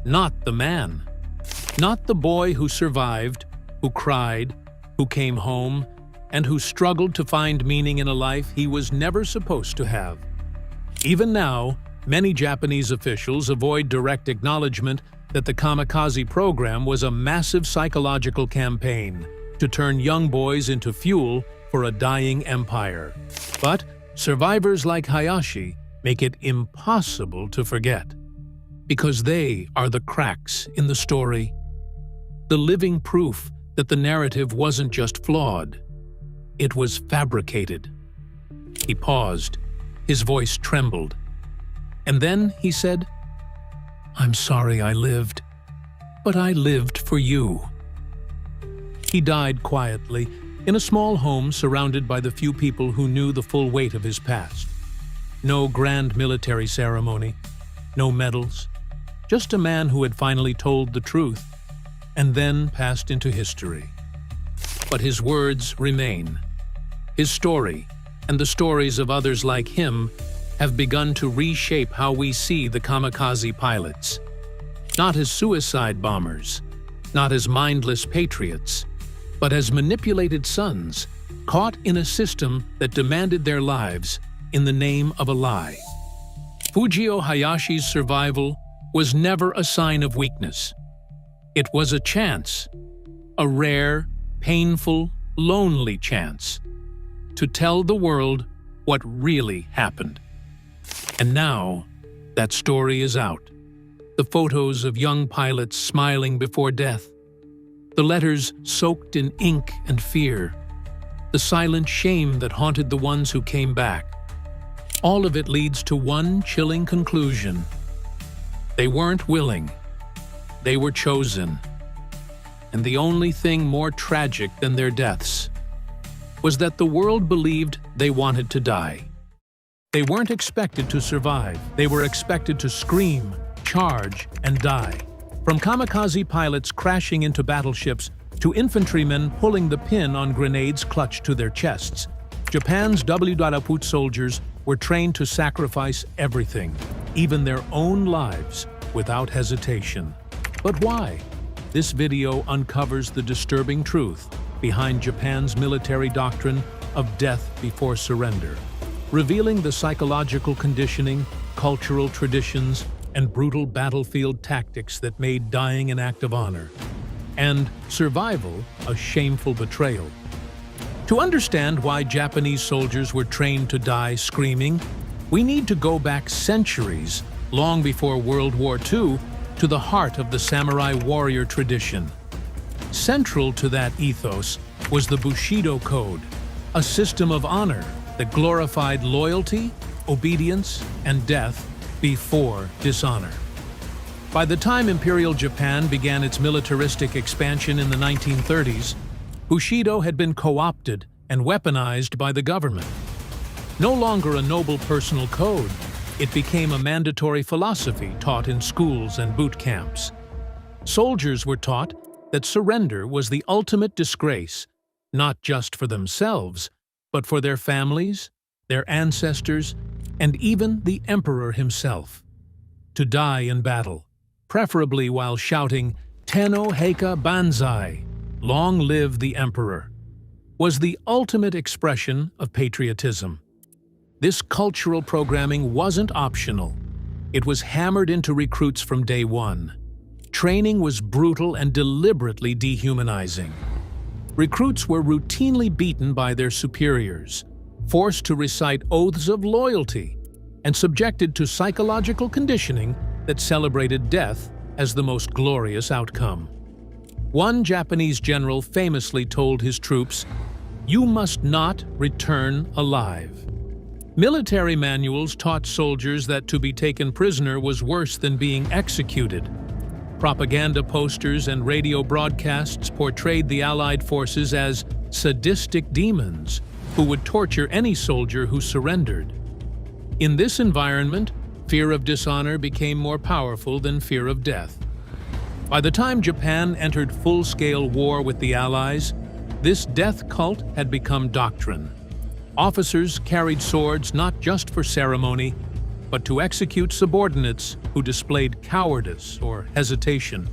not the man. Not the boy who survived, who cried, who came home, and who struggled to find meaning in a life he was never supposed to have. Even now, many Japanese officials avoid direct acknowledgement that the Kamikaze program was a massive psychological campaign to turn young boys into fuel for a dying empire. But survivors like Hayashi make it impossible to forget, because they are the cracks in the story, the living proof that the narrative wasn't just flawed, it was fabricated. He paused, his voice trembled, and then he said, "I'm sorry I lived, but I lived for you." He died quietly, in a small home surrounded by the few people who knew the full weight of his past. No grand military ceremony, no medals, just a man who had finally told the truth and then passed into history. But his words remain. His story, and the stories of others like him, have begun to reshape how we see the kamikaze pilots. Not as suicide bombers, not as mindless patriots, but as manipulated sons, caught in a system that demanded their lives in the name of a lie. Fujio Hayashi's survival was never a sign of weakness. It was a chance, a rare, painful, lonely chance, to tell the world what really happened. And now, that story is out. The photos of young pilots smiling before death, the letters soaked in ink and fear, the silent shame that haunted the ones who came back. All of it leads to one chilling conclusion. They weren't willing. They were chosen. And the only thing more tragic than their deaths was that the world believed they wanted to die. They weren't expected to survive. They were expected to scream, charge, and die. From kamikaze pilots crashing into battleships to infantrymen pulling the pin on grenades clutched to their chests, Japan's WWII soldiers were trained to sacrifice everything, even their own lives, without hesitation. But why? This video uncovers the disturbing truth behind Japan's military doctrine of death before surrender, revealing the psychological conditioning, cultural traditions, and brutal battlefield tactics that made dying an act of honor, and survival a shameful betrayal. To understand why Japanese soldiers were trained to die screaming, we need to go back centuries, long before World War II, to the heart of the samurai warrior tradition. Central to that ethos was the Bushido Code, a system of honor that glorified loyalty, obedience, and death before dishonor. By the time Imperial Japan began its militaristic expansion in the 1930s, Bushido had been co-opted and weaponized by the government. No longer a noble personal code, it became a mandatory philosophy taught in schools and boot camps. Soldiers were taught that surrender was the ultimate disgrace, not just for themselves, but for their families, their ancestors, and even the emperor himself. To die in battle, preferably while shouting, "Tenno Heika Banzai," long live the emperor, was the ultimate expression of patriotism. This cultural programming wasn't optional. It was hammered into recruits from day one. Training was brutal and deliberately dehumanizing. Recruits were routinely beaten by their superiors, forced to recite oaths of loyalty, and subjected to psychological conditioning that celebrated death as the most glorious outcome. One Japanese general famously told his troops, "You must not return alive." Military manuals taught soldiers that to be taken prisoner was worse than being executed. Propaganda posters and radio broadcasts portrayed the Allied forces as sadistic demons who would torture any soldier who surrendered. In this environment, fear of dishonor became more powerful than fear of death. By the time Japan entered full-scale war with the Allies, this death cult had become doctrine. Officers carried swords not just for ceremony, but to execute subordinates who displayed cowardice or hesitation.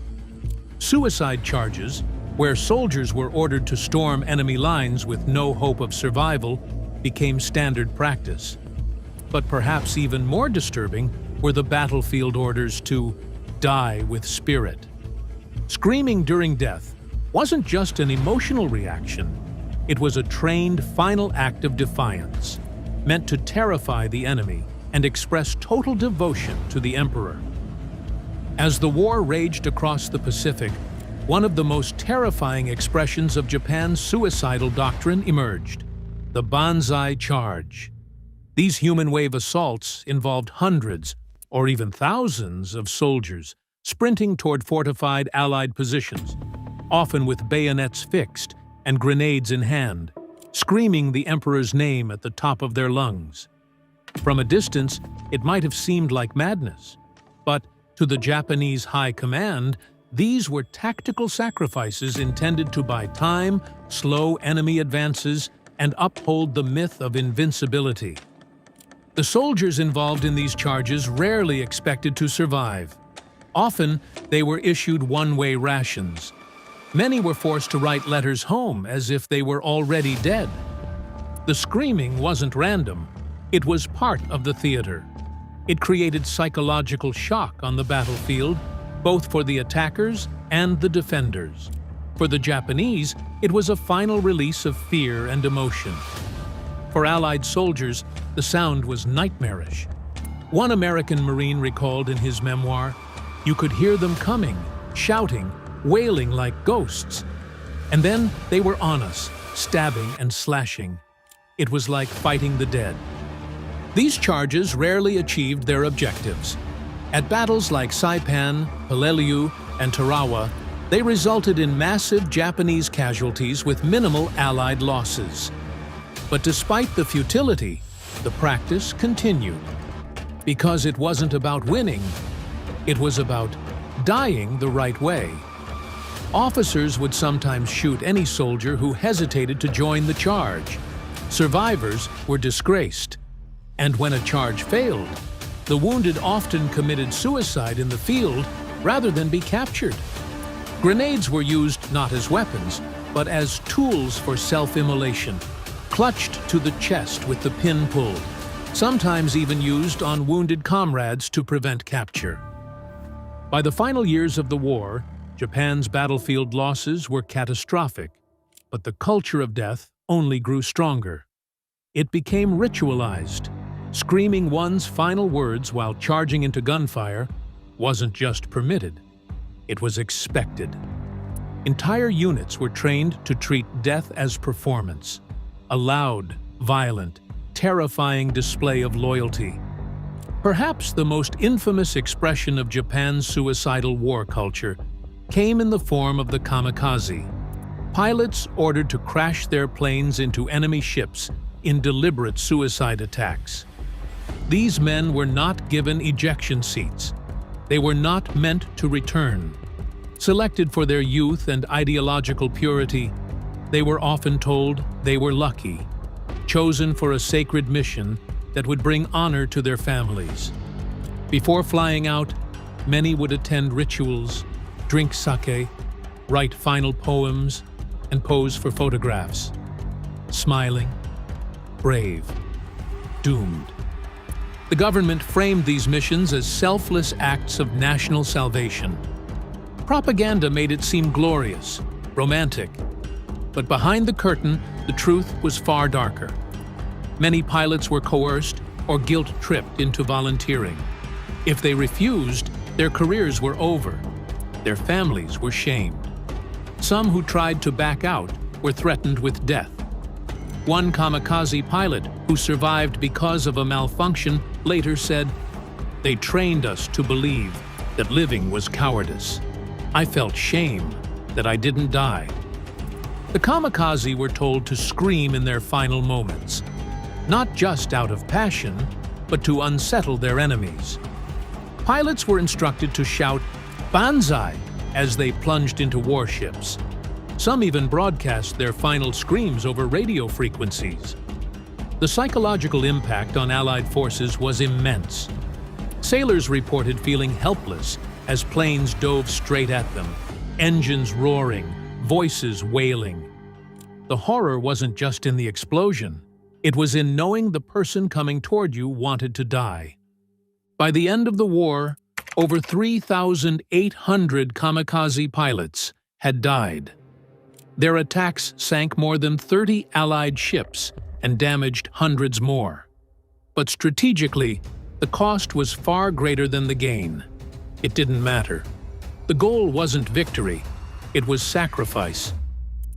Suicide charges, where soldiers were ordered to storm enemy lines with no hope of survival, became standard practice. But perhaps even more disturbing were the battlefield orders to die with spirit. Screaming during death wasn't just an emotional reaction, it was a trained final act of defiance, meant to terrify the enemy and express total devotion to the emperor. As the war raged across the Pacific, one of the most terrifying expressions of Japan's suicidal doctrine emerged: the Banzai Charge. These human wave assaults involved hundreds, or even thousands, of soldiers sprinting toward fortified Allied positions, often with bayonets fixed and grenades in hand, screaming the emperor's name at the top of their lungs. From a distance, it might have seemed like madness, but to the Japanese high command, these were tactical sacrifices intended to buy time, slow enemy advances, and uphold the myth of invincibility. The soldiers involved in these charges rarely expected to survive. Often, they were issued one-way rations. Many were forced to write letters home as if they were already dead. The screaming wasn't random. It was part of the theater. It created psychological shock on the battlefield, both for the attackers and the defenders. For the Japanese, it was a final release of fear and emotion. For Allied soldiers, the sound was nightmarish. One American Marine recalled in his memoir, "You could hear them coming, shouting, wailing like ghosts. And then they were on us, stabbing and slashing. It was like fighting the dead." These charges rarely achieved their objectives. At battles like Saipan, Peleliu, and Tarawa, they resulted in massive Japanese casualties with minimal Allied losses. But despite the futility, the practice continued. Because it wasn't about winning, it was about dying the right way. Officers would sometimes shoot any soldier who hesitated to join the charge. Survivors were disgraced. And when a charge failed, the wounded often committed suicide in the field rather than be captured. Grenades were used not as weapons, but as tools for self-immolation, clutched to the chest with the pin pulled, sometimes even used on wounded comrades to prevent capture. By the final years of the war, Japan's battlefield losses were catastrophic, but the culture of death only grew stronger. It became ritualized. Screaming one's final words while charging into gunfire wasn't just permitted, it was expected. Entire units were trained to treat death as performance, a loud, violent, terrifying display of loyalty. Perhaps the most infamous expression of Japan's suicidal war culture came in the form of the kamikaze, pilots ordered to crash their planes into enemy ships in deliberate suicide attacks. These men were not given ejection seats. They were not meant to return. Selected for their youth and ideological purity, they were often told they were lucky, chosen for a sacred mission that would bring honor to their families. Before flying out, many would attend rituals, drink sake, write final poems, and pose for photographs. Smiling, brave, doomed. The government framed these missions as selfless acts of national salvation. Propaganda made it seem glorious, romantic. But behind the curtain, the truth was far darker. Many pilots were coerced or guilt-tripped into volunteering. If they refused, their careers were over. Their families were shamed. Some who tried to back out were threatened with death. One kamikaze pilot who survived because of a malfunction later said, "They trained us to believe that living was cowardice. I felt shame that I didn't die." The kamikaze were told to scream in their final moments, not just out of passion, but to unsettle their enemies. Pilots were instructed to shout "Banzai" as they plunged into warships. Some even broadcast their final screams over radio frequencies. The psychological impact on Allied forces was immense. Sailors reported feeling helpless as planes dove straight at them, engines roaring, voices wailing. The horror wasn't just in the explosion. It was in knowing the person coming toward you wanted to die. By the end of the war, over 3,800 kamikaze pilots had died. Their attacks sank more than 30 Allied ships and damaged hundreds more. But strategically, the cost was far greater than the gain. It didn't matter. The goal wasn't victory, it was sacrifice.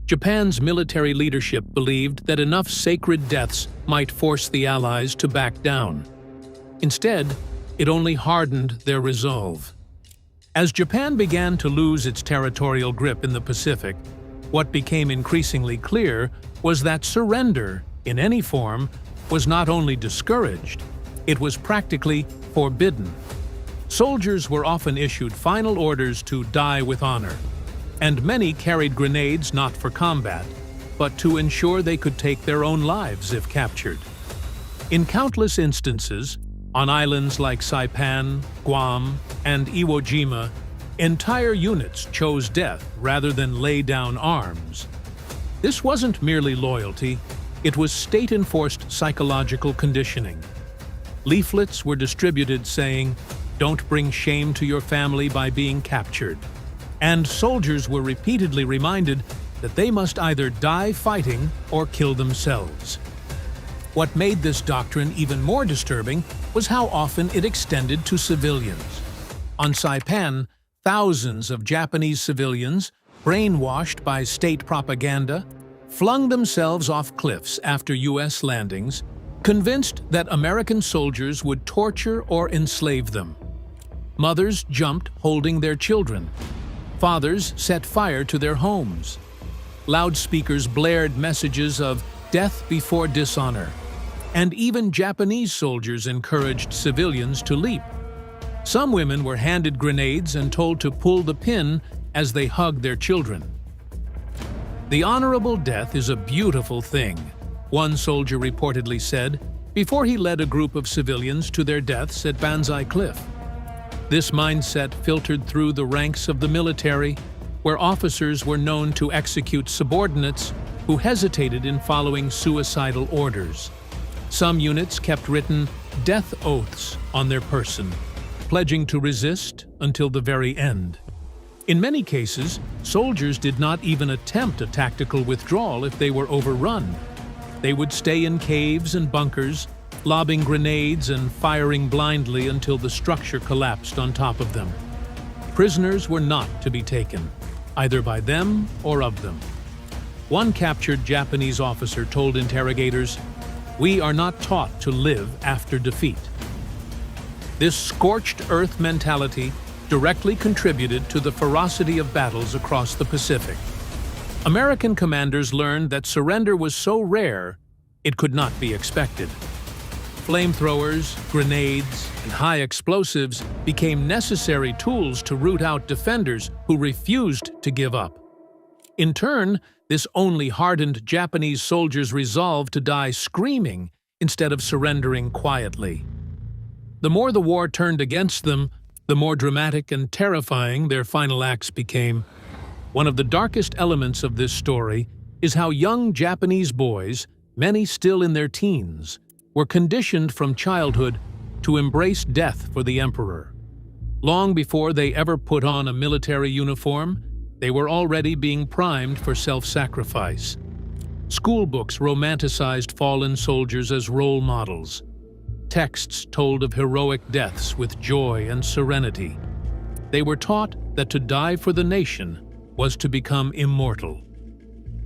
Japan's military leadership believed that enough sacred deaths might force the Allies to back down. Instead, it only hardened their resolve. As Japan began to lose its territorial grip in the Pacific, what became increasingly clear was that surrender, in any form, was not only discouraged, it was practically forbidden. Soldiers were often issued final orders to die with honor, and many carried grenades not for combat, but to ensure they could take their own lives if captured. In countless instances, on islands like Saipan, Guam, and Iwo Jima, entire units chose death rather than lay down arms. This wasn't merely loyalty, it was state-enforced psychological conditioning. Leaflets were distributed saying, "Don't bring shame to your family by being captured." And soldiers were repeatedly reminded that they must either die fighting or kill themselves. What made this doctrine even more disturbing was how often it extended to civilians. On Saipan, thousands of Japanese civilians, brainwashed by state propaganda, flung themselves off cliffs after U.S. landings, convinced that American soldiers would torture or enslave them. Mothers jumped holding their children. Fathers set fire to their homes. Loudspeakers blared messages of death before dishonor. And even Japanese soldiers encouraged civilians to leap. Some women were handed grenades and told to pull the pin as they hugged their children. The honorable death is a beautiful thing, one soldier reportedly said before he led a group of civilians to their deaths at Banzai Cliff. This mindset filtered through the ranks of the military, where officers were known to execute subordinates who hesitated in following suicidal orders. Some units kept written death oaths on their person, pledging to resist until the very end. In many cases, soldiers did not even attempt a tactical withdrawal if they were overrun. They would stay in caves and bunkers, lobbing grenades and firing blindly until the structure collapsed on top of them. Prisoners were not to be taken, either by them or of them. One captured Japanese officer told interrogators, "We are not taught to live after defeat." This scorched earth mentality directly contributed to the ferocity of battles across the Pacific. American commanders learned that surrender was so rare, it could not be expected. Flamethrowers, grenades, and high explosives became necessary tools to root out defenders who refused to give up. In turn, this only hardened Japanese soldiers' resolve to die screaming instead of surrendering quietly. The more the war turned against them, the more dramatic and terrifying their final acts became. One of the darkest elements of this story is how young Japanese boys, many still in their teens, were conditioned from childhood to embrace death for the emperor. Long before they ever put on a military uniform, they were already being primed for self-sacrifice. Schoolbooks romanticized fallen soldiers as role models. Texts told of heroic deaths with joy and serenity. They were taught that to die for the nation was to become immortal.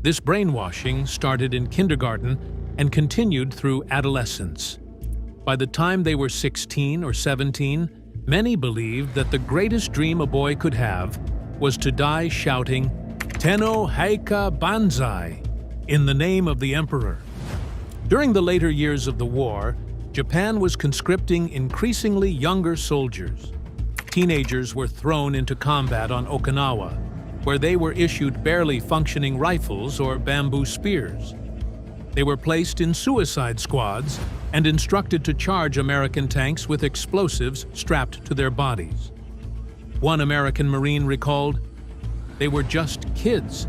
This brainwashing started in kindergarten and continued through adolescence. By the time they were 16 or 17, many believed that the greatest dream a boy could have was to die shouting, "Tenno Heika Banzai," in the name of the emperor. During the later years of the war, Japan was conscripting increasingly younger soldiers. Teenagers were thrown into combat on Okinawa, where they were issued barely functioning rifles or bamboo spears. They were placed in suicide squads and instructed to charge American tanks with explosives strapped to their bodies. One American Marine recalled, "They were just kids.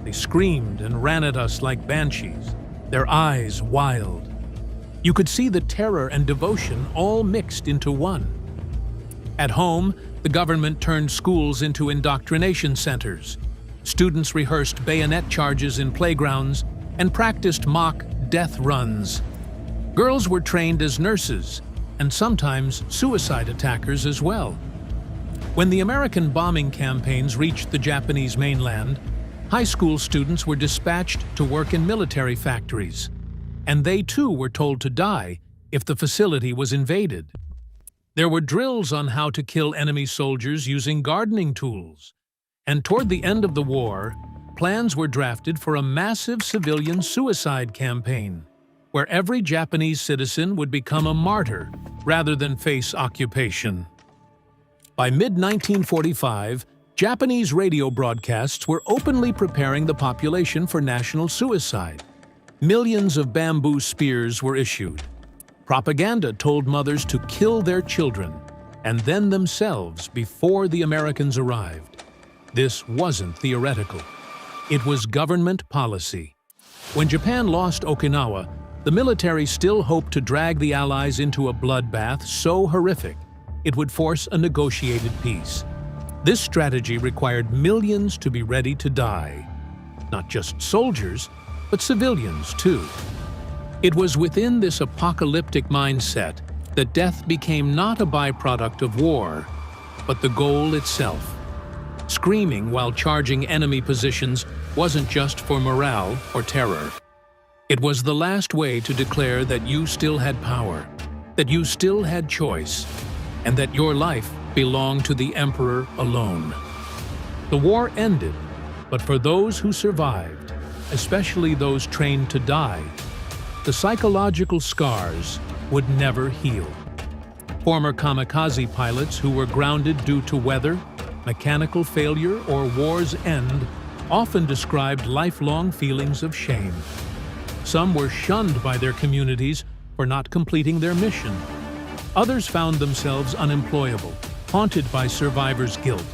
They screamed and ran at us like banshees, their eyes wild. You could see the terror and devotion all mixed into one. At home, the government turned schools into indoctrination centers. Students rehearsed bayonet charges in playgrounds and practiced mock death runs. Girls were trained as nurses, and sometimes suicide attackers as well. When the American bombing campaigns reached the Japanese mainland, high school students were dispatched to work in military factories, and they too were told to die if the facility was invaded. There were drills on how to kill enemy soldiers using gardening tools, and toward the end of the war, plans were drafted for a massive civilian suicide campaign, where every Japanese citizen would become a martyr rather than face occupation. By mid-1945, Japanese radio broadcasts were openly preparing the population for national suicide. Millions of bamboo spears were issued. Propaganda told mothers to kill their children, and then themselves before the Americans arrived. This wasn't theoretical. It was government policy. When Japan lost Okinawa, the military still hoped to drag the Allies into a bloodbath so horrific it would force a negotiated peace. This strategy required millions to be ready to die. Not just soldiers, but civilians too. It was within this apocalyptic mindset that death became not a byproduct of war, but the goal itself. Screaming while charging enemy positions wasn't just for morale or terror. It was the last way to declare that you still had power, that you still had choice, and that your life belonged to the emperor alone. The war ended, but for those who survived, especially those trained to die, the psychological scars would never heal. Former kamikaze pilots who were grounded due to weather, mechanical failure, or war's end often described lifelong feelings of shame. Some were shunned by their communities for not completing their mission. Others found themselves unemployable, haunted by survivor's guilt,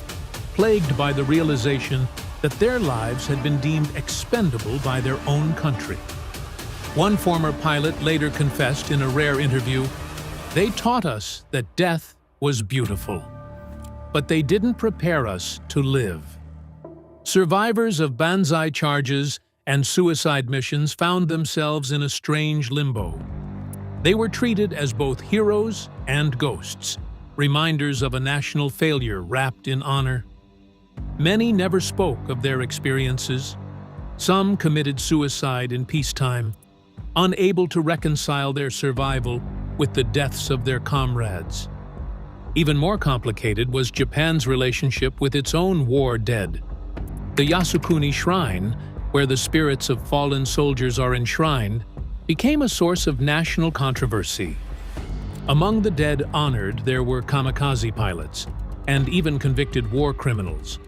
plagued by the realization that their lives had been deemed expendable by their own country. One former pilot later confessed in a rare interview, "They taught us that death was beautiful, but they didn't prepare us to live." Survivors of banzai charges and suicide missions found themselves in a strange limbo. They were treated as both heroes and ghosts, reminders of a national failure wrapped in honor. Many never spoke of their experiences. Some committed suicide in peacetime, unable to reconcile their survival with the deaths of their comrades. Even more complicated was Japan's relationship with its own war dead. The Yasukuni Shrine, where the spirits of fallen soldiers are enshrined, became a source of national controversy. Among the dead honored, there were kamikaze pilots and even convicted war criminals.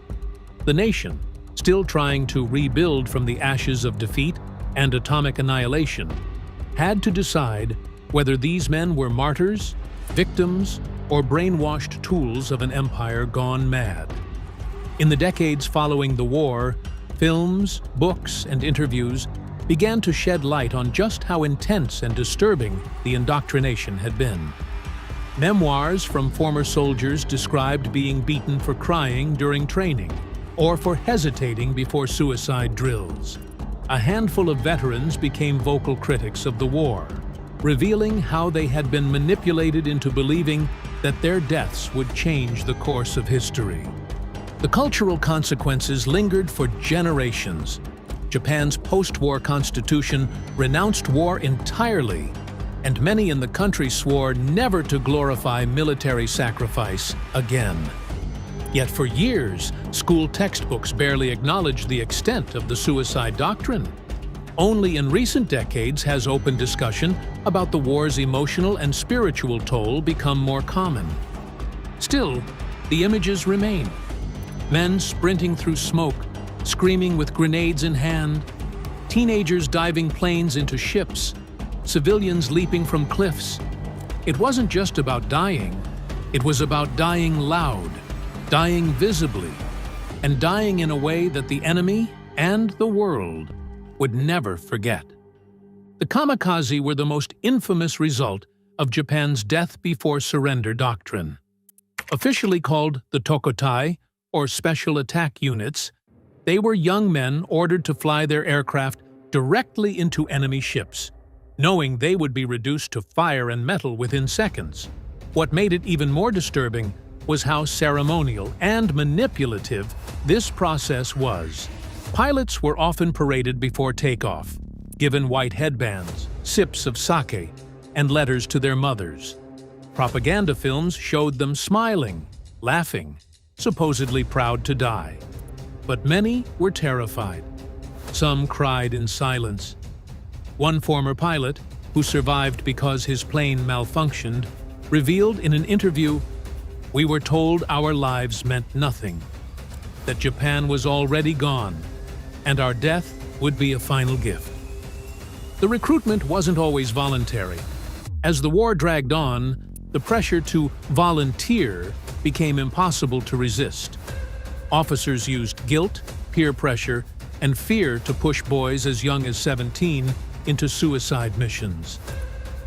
The nation, still trying to rebuild from the ashes of defeat and atomic annihilation, had to decide whether these men were martyrs, victims, or brainwashed tools of an empire gone mad. In the decades following the war, films, books, and interviews began to shed light on just how intense and disturbing the indoctrination had been. Memoirs from former soldiers described being beaten for crying during training or for hesitating before suicide drills. A handful of veterans became vocal critics of the war, revealing how they had been manipulated into believing that their deaths would change the course of history. The cultural consequences lingered for generations. Japan's post-war constitution renounced war entirely, and many in the country swore never to glorify military sacrifice again. Yet for years, school textbooks barely acknowledged the extent of the suicide doctrine. Only in recent decades has open discussion about the war's emotional and spiritual toll become more common. Still, the images remain. Men sprinting through smoke, screaming with grenades in hand, teenagers diving planes into ships, civilians leaping from cliffs. It wasn't just about dying, it was about dying loud, dying visibly, and dying in a way that the enemy and the world would never forget. The kamikaze were the most infamous result of Japan's death before surrender doctrine. Officially called the Tokotai, or Special Attack Units, they were young men ordered to fly their aircraft directly into enemy ships, knowing they would be reduced to fire and metal within seconds. What made it even more disturbing was how ceremonial and manipulative this process was. Pilots were often paraded before takeoff, given white headbands, sips of sake, and letters to their mothers. Propaganda films showed them smiling, laughing, supposedly proud to die. But many were terrified. Some cried in silence. One former pilot, who survived because his plane malfunctioned, revealed in an interview, "We were told our lives meant nothing, that Japan was already gone, and our death would be a final gift." The recruitment wasn't always voluntary. As the war dragged on, the pressure to volunteer became impossible to resist. Officers used guilt, peer pressure, and fear to push boys as young as 17 into suicide missions.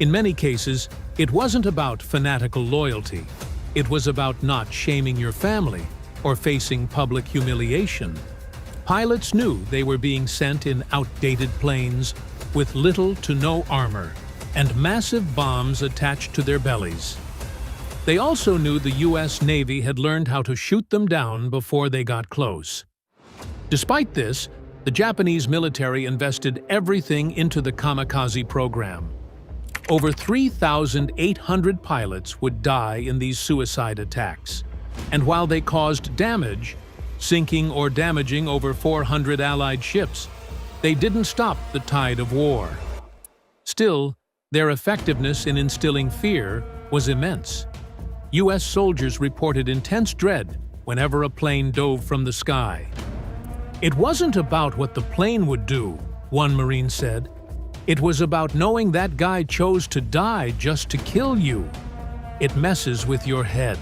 In many cases, it wasn't about fanatical loyalty. It was about not shaming your family or facing public humiliation. Pilots knew they were being sent in outdated planes with little to no armor and massive bombs attached to their bellies. They also knew the U.S. Navy had learned how to shoot them down before they got close. Despite this, the Japanese military invested everything into the kamikaze program. Over 3,800 pilots would die in these suicide attacks, and while they caused damage, sinking or damaging over 400 Allied ships, they didn't stop the tide of war. Still, their effectiveness in instilling fear was immense. U.S. soldiers reported intense dread whenever a plane dove from the sky. "It wasn't about what the plane would do," one Marine said. "It was about knowing that guy chose to die just to kill you. It messes with your head."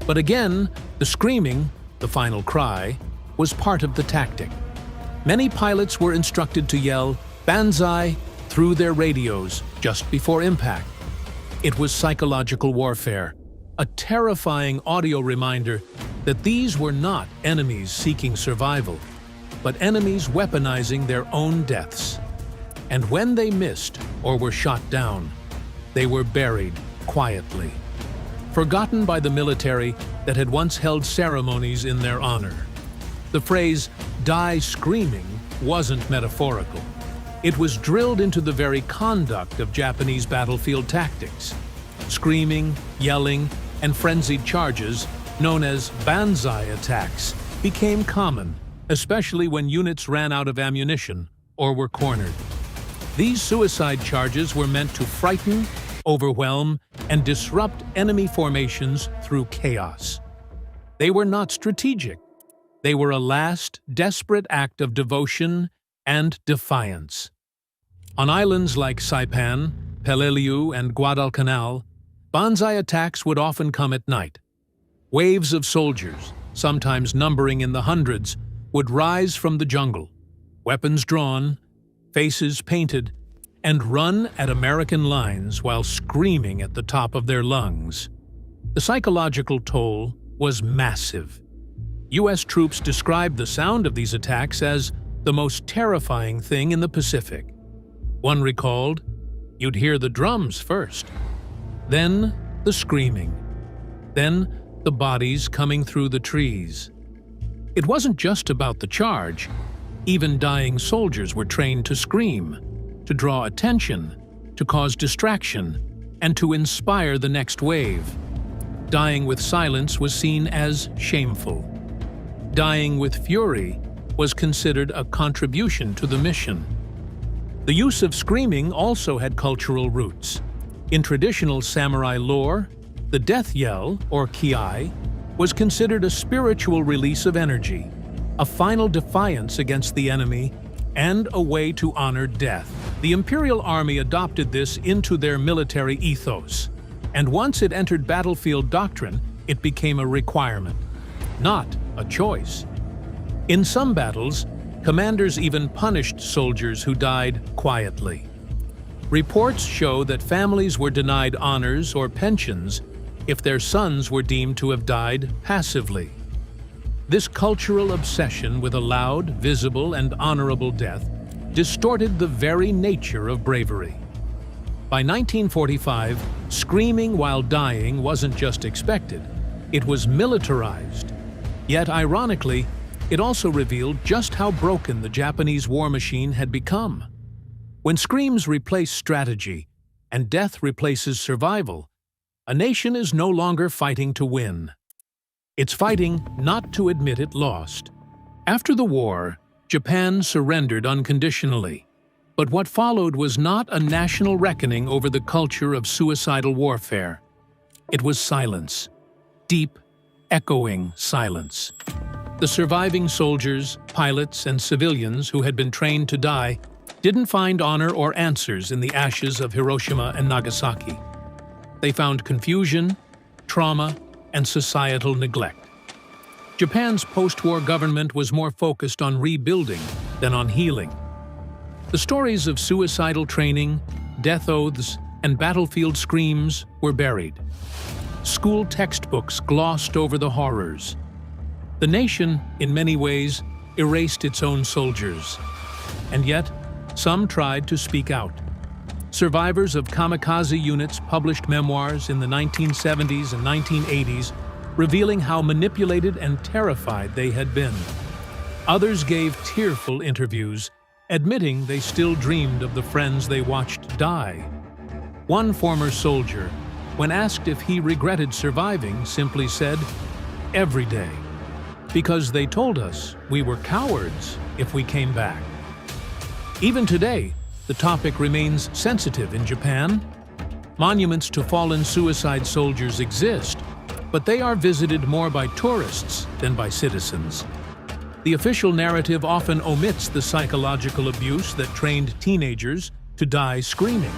But again, the screaming, the final cry, was part of the tactic. Many pilots were instructed to yell "Banzai" through their radios just before impact. It was psychological warfare, a terrifying audio reminder that these were not enemies seeking survival, but enemies weaponizing their own deaths. And when they missed or were shot down, they were buried quietly, forgotten by the military that had once held ceremonies in their honor. The phrase, "die screaming," wasn't metaphorical. It was drilled into the very conduct of Japanese battlefield tactics. Screaming, yelling, and frenzied charges, known as banzai attacks, became common, especially when units ran out of ammunition or were cornered. These suicide charges were meant to frighten, overwhelm, and disrupt enemy formations through chaos. They were not strategic. They were a last, desperate act of devotion and defiance. On islands like Saipan, Peleliu, and Guadalcanal, banzai attacks would often come at night. Waves of soldiers, sometimes numbering in the hundreds, would rise from the jungle, weapons drawn, faces painted, and run at American lines while screaming at the top of their lungs. The psychological toll was massive. U.S. troops described the sound of these attacks as the most terrifying thing in the Pacific. One recalled, "You'd hear the drums first, then the screaming, then the bodies coming through the trees." It wasn't just about the charge. Even dying soldiers were trained to scream, to draw attention, to cause distraction, and to inspire the next wave. Dying with silence was seen as shameful. Dying with fury was considered a contribution to the mission. The use of screaming also had cultural roots. In traditional samurai lore, the death yell, or kiai, was considered a spiritual release of energy, a final defiance against the enemy, and a way to honor death. The Imperial Army adopted this into their military ethos, and once it entered battlefield doctrine, it became a requirement, not a choice. In some battles, Commanders even punished soldiers who died quietly. Reports show that families were denied honors or pensions if their sons were deemed to have died passively. This cultural obsession with a loud, visible, and honorable death distorted the very nature of bravery. By 1945, screaming while dying wasn't just expected, it was militarized. Yet, ironically, it also revealed just how broken the Japanese war machine had become. When screams replace strategy and death replaces survival, a nation is no longer fighting to win. It's fighting not to admit it lost. After the war, Japan surrendered unconditionally. But what followed was not a national reckoning over the culture of suicidal warfare. It was silence. Deep, echoing silence. The surviving soldiers, pilots, and civilians who had been trained to die didn't find honor or answers in the ashes of Hiroshima and Nagasaki. They found confusion, trauma, and societal neglect. Japan's post-war government was more focused on rebuilding than on healing. The stories of suicidal training, death oaths, and battlefield screams were buried. School textbooks glossed over the horrors. The nation, in many ways, erased its own soldiers. And yet, some tried to speak out. Survivors of kamikaze units published memoirs in the 1970s and 1980s, revealing how manipulated and terrified they had been. Others gave tearful interviews, admitting they still dreamed of the friends they watched die. One former soldier, when asked if he regretted surviving, simply said, "Every day. Because they told us we were cowards if we came back." Even today, the topic remains sensitive in Japan. Monuments to fallen suicide soldiers exist, but they are visited more by tourists than by citizens. The official narrative often omits the psychological abuse that trained teenagers to die screaming.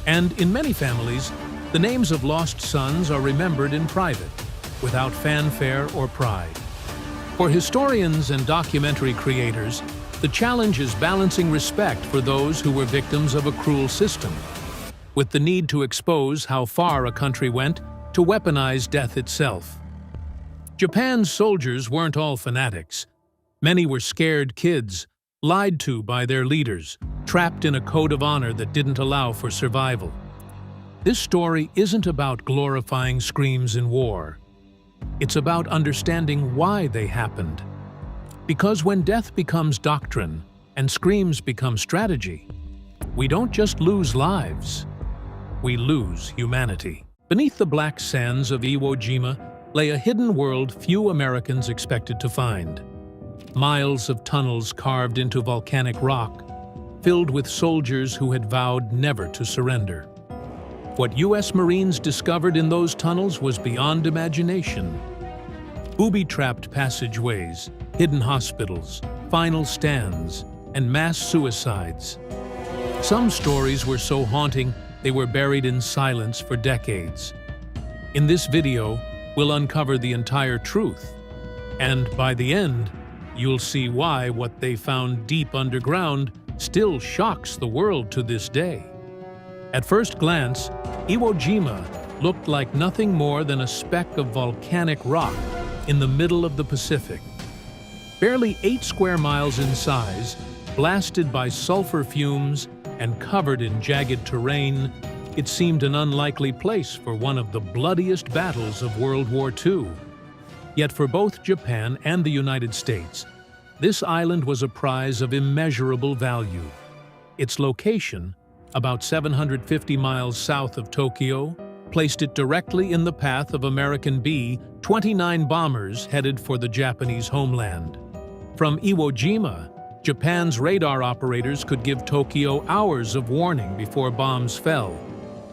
And in many families, the names of lost sons are remembered in private, without fanfare or pride. For historians and documentary creators, the challenge is balancing respect for those who were victims of a cruel system, with the need to expose how far a country went to weaponize death itself. Japan's soldiers weren't all fanatics. Many were scared kids, lied to by their leaders, trapped in a code of honor that didn't allow for survival. This story isn't about glorifying screams in war. It's about understanding why they happened. Because when death becomes doctrine and screams become strategy, we don't just lose lives, we lose humanity. Beneath the black sands of Iwo Jima lay a hidden world few Americans expected to find. Miles of tunnels carved into volcanic rock, filled with soldiers who had vowed never to surrender. What U.S. Marines discovered in those tunnels was beyond imagination. Booby-trapped passageways, hidden hospitals, final stands, and mass suicides. Some stories were so haunting they were buried in silence for decades. In this video, we'll uncover the entire truth. And by the end, you'll see why what they found deep underground still shocks the world to this day. At first glance, Iwo Jima looked like nothing more than a speck of volcanic rock in the middle of the Pacific. Barely 8 square miles in size, blasted by sulfur fumes and covered in jagged terrain, it seemed an unlikely place for one of the bloodiest battles of World War II. Yet for both Japan and the United States, this island was a prize of immeasurable value. Its location, about 750 miles south of Tokyo, placed it directly in the path of American B-29 bombers headed for the Japanese homeland. From Iwo Jima, Japan's radar operators could give Tokyo hours of warning before bombs fell,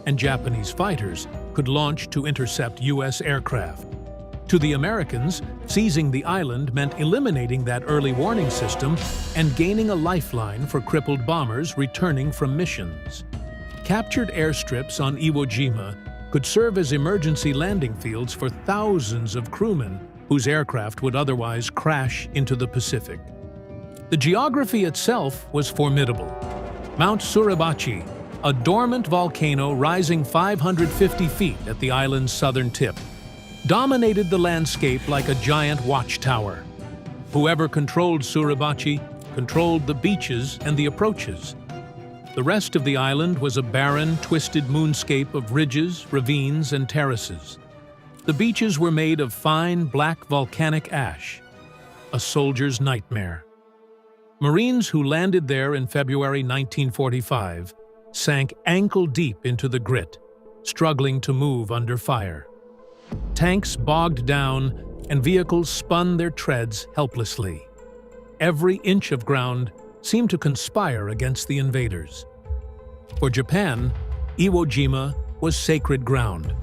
and Japanese fighters could launch to intercept U.S. aircraft. To the Americans, seizing the island meant eliminating that early warning system and gaining a lifeline for crippled bombers returning from missions. Captured airstrips on Iwo Jima could serve as emergency landing fields for thousands of crewmen whose aircraft would otherwise crash into the Pacific. The geography itself was formidable. Mount Suribachi, a dormant volcano rising 550 feet at the island's southern tip, dominated the landscape like a giant watchtower. Whoever controlled Suribachi controlled the beaches and the approaches. The rest of the island was a barren, twisted moonscape of ridges, ravines, and terraces. The beaches were made of fine, black volcanic ash, a soldier's nightmare. Marines who landed there in February 1945 sank ankle-deep into the grit, struggling to move under fire. Tanks bogged down and vehicles spun their treads helplessly. Every inch of ground seemed to conspire against the invaders. For Japan, Iwo Jima was sacred ground.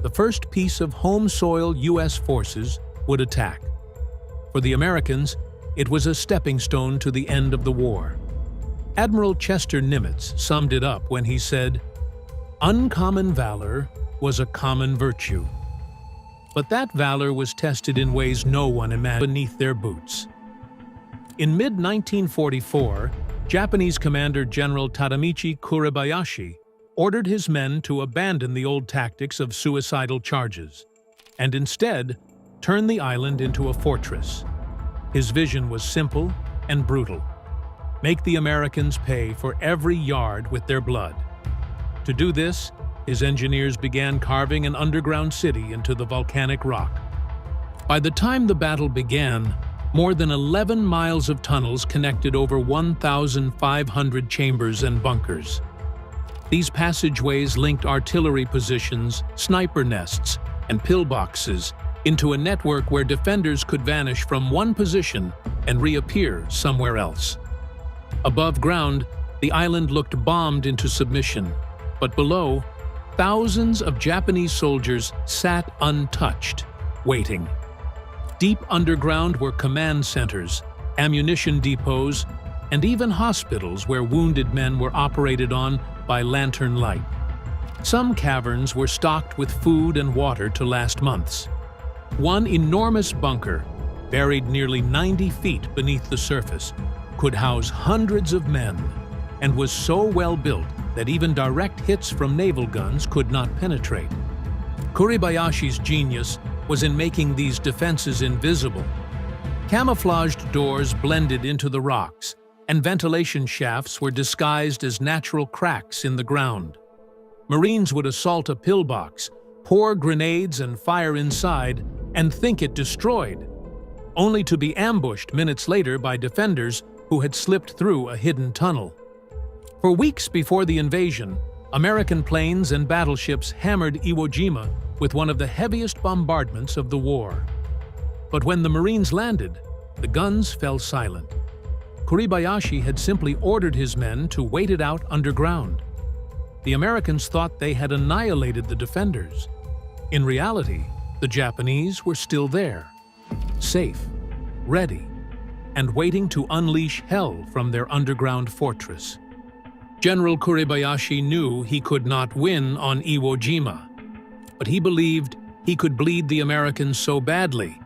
The first piece of home soil U.S. forces would attack. For the Americans, it was a stepping stone to the end of the war. Admiral Chester Nimitz summed it up when he said, "Uncommon valor was a common virtue." But that valor was tested in ways no one imagined beneath their boots. In mid-1944, Japanese Commander General Tadamichi Kuribayashi ordered his men to abandon the old tactics of suicidal charges and instead turn the island into a fortress. His vision was simple and brutal. Make the Americans pay for every yard with their blood. To do this, his engineers began carving an underground city into the volcanic rock. By the time the battle began, more than 11 miles of tunnels connected over 1,500 chambers and bunkers. These passageways linked artillery positions, sniper nests, and pillboxes into a network where defenders could vanish from one position and reappear somewhere else. Above ground, the island looked bombed into submission, but below, thousands of Japanese soldiers sat untouched, waiting. Deep underground were command centers, ammunition depots, and even hospitals where wounded men were operated on by lantern light. Some caverns were stocked with food and water to last months. One enormous bunker, buried nearly 90 feet beneath the surface, could house hundreds of men and was so well built that even direct hits from naval guns could not penetrate. Kuribayashi's genius was in making these defenses invisible. Camouflaged doors blended into the rocks, and ventilation shafts were disguised as natural cracks in the ground. Marines would assault a pillbox, pour grenades and fire inside, and think it destroyed, only to be ambushed minutes later by defenders who had slipped through a hidden tunnel. For weeks before the invasion, American planes and battleships hammered Iwo Jima with one of the heaviest bombardments of the war. But when the Marines landed, the guns fell silent. Kuribayashi had simply ordered his men to wait it out underground. The Americans thought they had annihilated the defenders. In reality, the Japanese were still there, safe, ready, and waiting to unleash hell from their underground fortress. General Kuribayashi knew he could not win on Iwo Jima, but he believed he could bleed the Americans so badly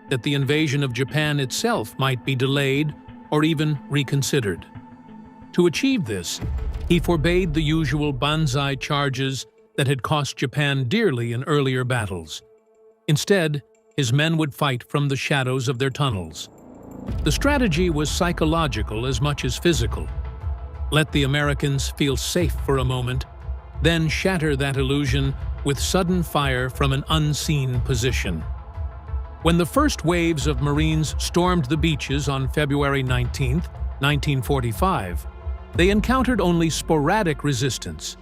that the invasion of Japan itself might be delayed or even reconsidered. To achieve this, he forbade the usual banzai charges that had cost Japan dearly in earlier battles. Instead, his men would fight from the shadows of their tunnels. The strategy was psychological as much as physical. Let the Americans feel safe for a moment, then shatter that illusion with sudden fire from an unseen position. When the first waves of Marines stormed the beaches on February 19, 1945, they encountered only sporadic resistance.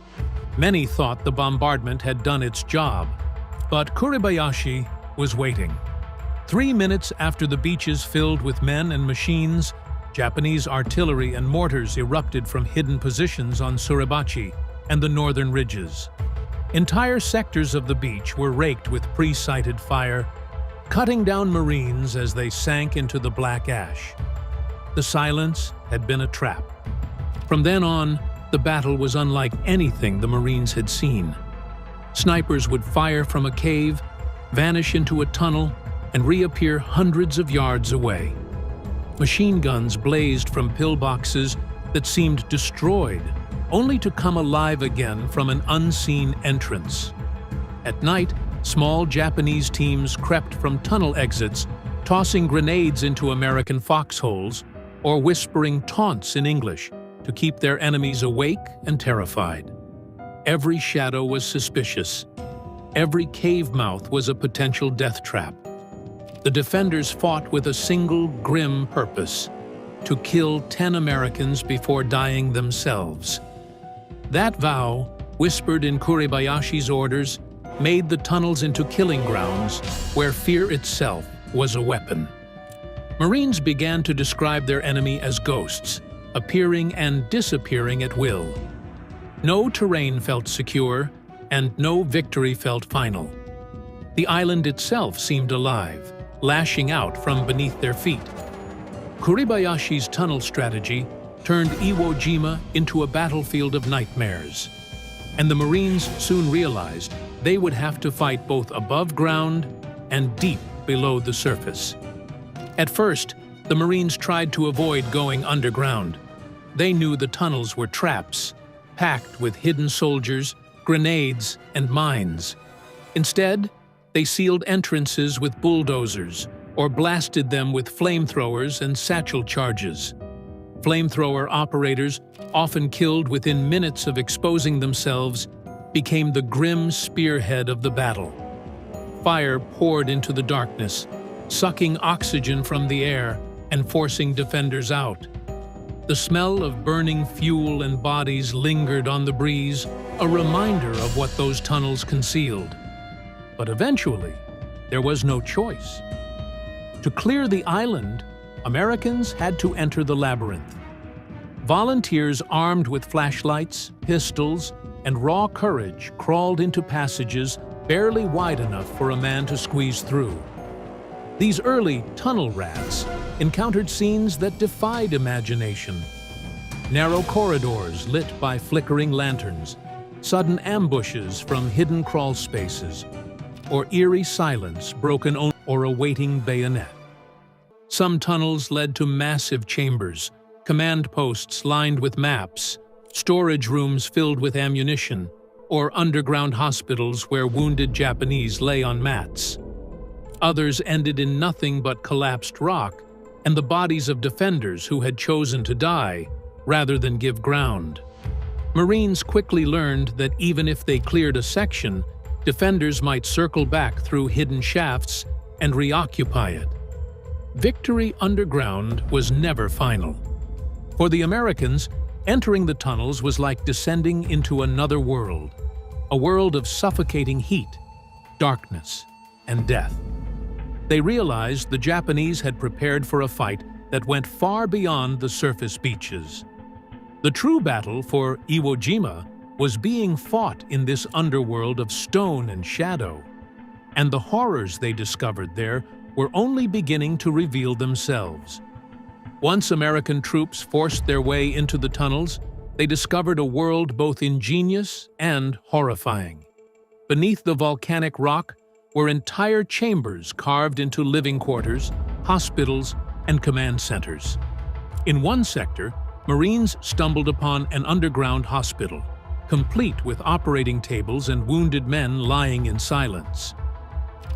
Many thought the bombardment had done its job, but Kuribayashi was waiting. 3 minutes after the beaches filled with men and machines, Japanese artillery and mortars erupted from hidden positions on Suribachi and the northern ridges. Entire sectors of the beach were raked with pre-sighted fire, cutting down Marines as they sank into the black ash. The silence had been a trap. From then on, the battle was unlike anything the Marines had seen. Snipers would fire from a cave, vanish into a tunnel, and reappear hundreds of yards away. Machine guns blazed from pillboxes that seemed destroyed, only to come alive again from an unseen entrance. At night, small Japanese teams crept from tunnel exits, tossing grenades into American foxholes or whispering taunts in English to keep their enemies awake and terrified. Every shadow was suspicious. Every cave mouth was a potential death trap. The defenders fought with a single grim purpose: to kill 10 Americans before dying themselves. That vow, whispered in Kuribayashi's orders, made the tunnels into killing grounds where fear itself was a weapon. Marines began to describe their enemy as ghosts, appearing and disappearing at will. No terrain felt secure, and no victory felt final. The island itself seemed alive, lashing out from beneath their feet. Kuribayashi's tunnel strategy turned Iwo Jima into a battlefield of nightmares, and the Marines soon realized they would have to fight both above ground and deep below the surface. At first, the Marines tried to avoid going underground. They knew the tunnels were traps, packed with hidden soldiers, grenades, and mines. Instead, they sealed entrances with bulldozers or blasted them with flamethrowers and satchel charges. Flamethrower operators, often killed within minutes of exposing themselves, became the grim spearhead of the battle. Fire poured into the darkness, sucking oxygen from the air and forcing defenders out. The smell of burning fuel and bodies lingered on the breeze, a reminder of what those tunnels concealed. But eventually, there was no choice. To clear the island, Americans had to enter the labyrinth. Volunteers armed with flashlights, pistols, and raw courage crawled into passages barely wide enough for a man to squeeze through. These early tunnel rats encountered scenes that defied imagination. Narrow corridors lit by flickering lanterns, sudden ambushes from hidden crawl spaces, or eerie silence broken only or a waiting bayonet. Some tunnels led to massive chambers, command posts lined with maps, storage rooms filled with ammunition, or underground hospitals where wounded Japanese lay on mats. Others ended in nothing but collapsed rock and the bodies of defenders who had chosen to die rather than give ground. Marines quickly learned that even if they cleared a section, defenders might circle back through hidden shafts and reoccupy it. Victory underground was never final. For the Americans, entering the tunnels was like descending into another world, a world of suffocating heat, darkness, and death. They realized the Japanese had prepared for a fight that went far beyond the surface beaches. The true battle for Iwo Jima was being fought in this underworld of stone and shadow, and the horrors they discovered there were only beginning to reveal themselves. Once American troops forced their way into the tunnels, they discovered a world both ingenious and horrifying. Beneath the volcanic rock were entire chambers carved into living quarters, hospitals, and command centers. In one sector, Marines stumbled upon an underground hospital, complete with operating tables and wounded men lying in silence.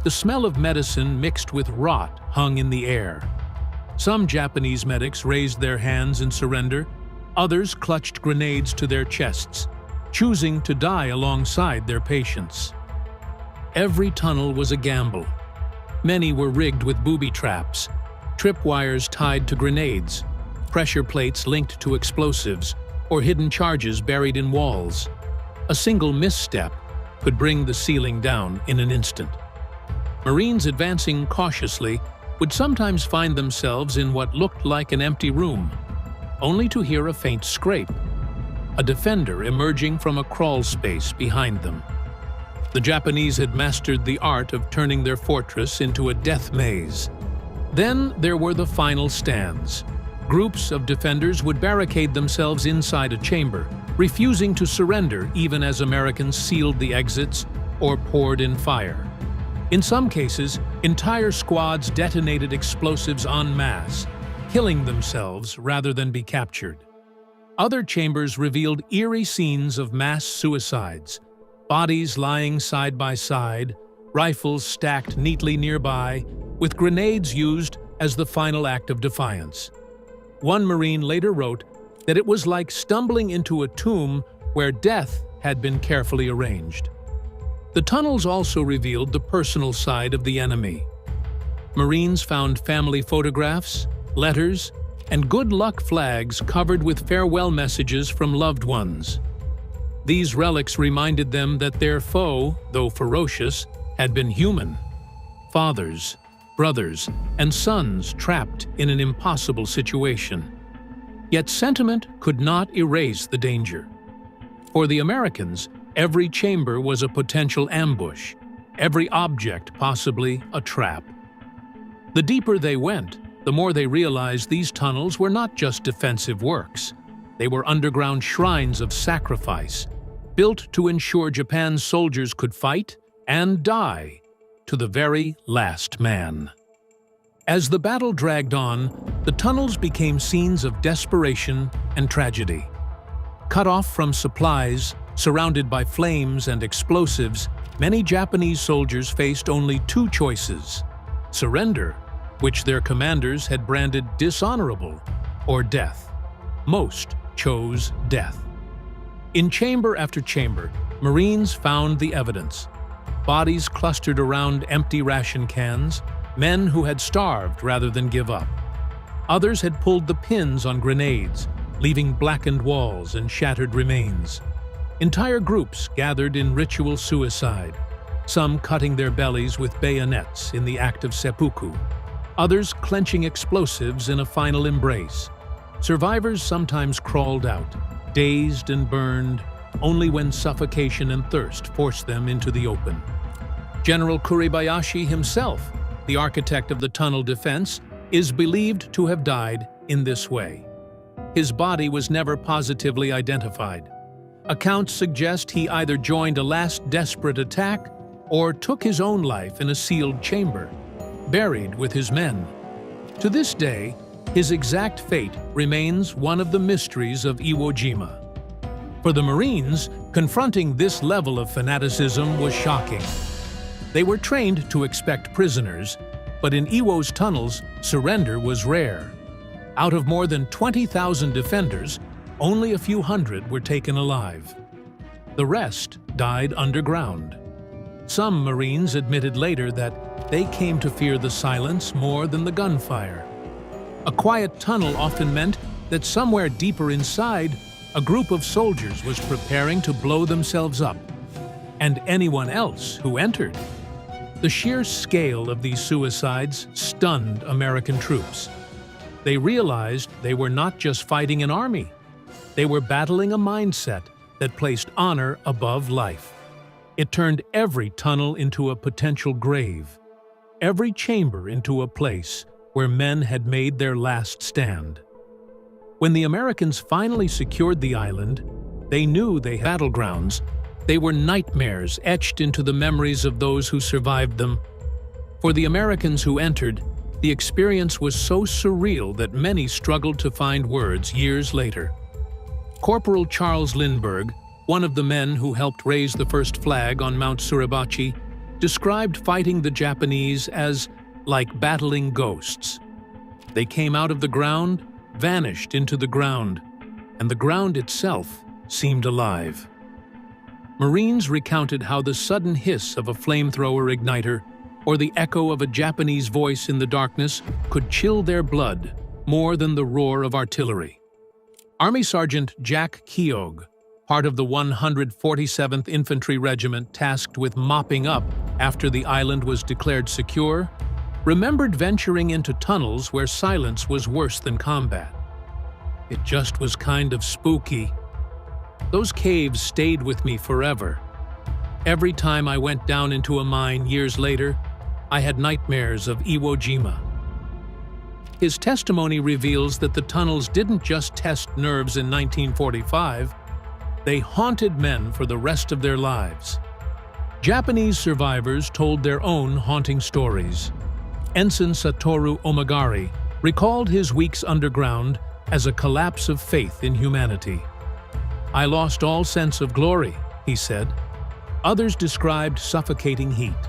The smell of medicine mixed with rot hung in the air. Some Japanese medics raised their hands in surrender, others clutched grenades to their chests, choosing to die alongside their patients. Every tunnel was a gamble. Many were rigged with booby traps, tripwires tied to grenades, pressure plates linked to explosives, or hidden charges buried in walls. A single misstep could bring the ceiling down in an instant. Marines advancing cautiously would sometimes find themselves in what looked like an empty room, only to hear a faint scrape, a defender emerging from a crawl space behind them. The Japanese had mastered the art of turning their fortress into a death maze. Then there were the final stands. Groups of defenders would barricade themselves inside a chamber, refusing to surrender even as Americans sealed the exits or poured in fire. In some cases, entire squads detonated explosives en masse, killing themselves rather than be captured. Other chambers revealed eerie scenes of mass suicides, bodies lying side by side, rifles stacked neatly nearby, with grenades used as the final act of defiance. One Marine later wrote that it was like stumbling into a tomb where death had been carefully arranged. The tunnels also revealed the personal side of the enemy. Marines found family photographs, letters, and good luck flags covered with farewell messages from loved ones. These relics reminded them that their foe, though ferocious, had been human. Fathers, brothers, and sons trapped in an impossible situation. Yet sentiment could not erase the danger. For the Americans, every chamber was a potential ambush, every object possibly a trap. The deeper they went, the more they realized these tunnels were not just defensive works. They were underground shrines of sacrifice, built to ensure Japan's soldiers could fight and die to the very last man. As the battle dragged on, the tunnels became scenes of desperation and tragedy. Cut off from supplies, surrounded by flames and explosives, many Japanese soldiers faced only two choices: surrender, which their commanders had branded dishonorable, or death. Most chose death. In chamber after chamber, Marines found the evidence. Bodies clustered around empty ration cans, men who had starved rather than give up. Others had pulled the pins on grenades, leaving blackened walls and shattered remains. Entire groups gathered in ritual suicide, some cutting their bellies with bayonets in the act of seppuku, others clenching explosives in a final embrace. Survivors sometimes crawled out, dazed and burned, only when suffocation and thirst forced them into the open. General Kuribayashi himself, the architect of the tunnel defense, is believed to have died in this way. His body was never positively identified. Accounts suggest he either joined a last desperate attack or took his own life in a sealed chamber, buried with his men. To this day, his exact fate remains one of the mysteries of Iwo Jima. For the Marines, confronting this level of fanaticism was shocking. They were trained to expect prisoners, but in Iwo's tunnels, surrender was rare. Out of more than 20,000 defenders, only a few hundred were taken alive. The rest died underground. Some Marines admitted later that they came to fear the silence more than the gunfire. A quiet tunnel often meant that somewhere deeper inside, a group of soldiers was preparing to blow themselves up, and anyone else who entered. The sheer scale of these suicides stunned American troops. They realized they were not just fighting an army. They were battling a mindset that placed honor above life. It turned every tunnel into a potential grave, every chamber into a place where men had made their last stand. When the Americans finally secured the island, they knew they had battlegrounds. They were nightmares etched into the memories of those who survived them. For the Americans who entered, the experience was so surreal that many struggled to find words years later. Corporal Charles Lindbergh, one of the men who helped raise the first flag on Mount Suribachi, described fighting the Japanese as like battling ghosts. They came out of the ground, vanished into the ground, and the ground itself seemed alive. Marines recounted how the sudden hiss of a flamethrower igniter or the echo of a Japanese voice in the darkness could chill their blood more than the roar of artillery. Army Sergeant Jack Keogh, part of the 147th Infantry Regiment tasked with mopping up after the island was declared secure, remembered venturing into tunnels where silence was worse than combat. It just was kind of spooky. Those caves stayed with me forever. Every time I went down into a mine years later, I had nightmares of Iwo Jima. His testimony reveals that the tunnels didn't just test nerves in 1945, they haunted men for the rest of their lives. Japanese survivors told their own haunting stories. Ensign Satoru Omagari recalled his weeks underground as a collapse of faith in humanity. "I lost all sense of glory," he said. Others described suffocating heat,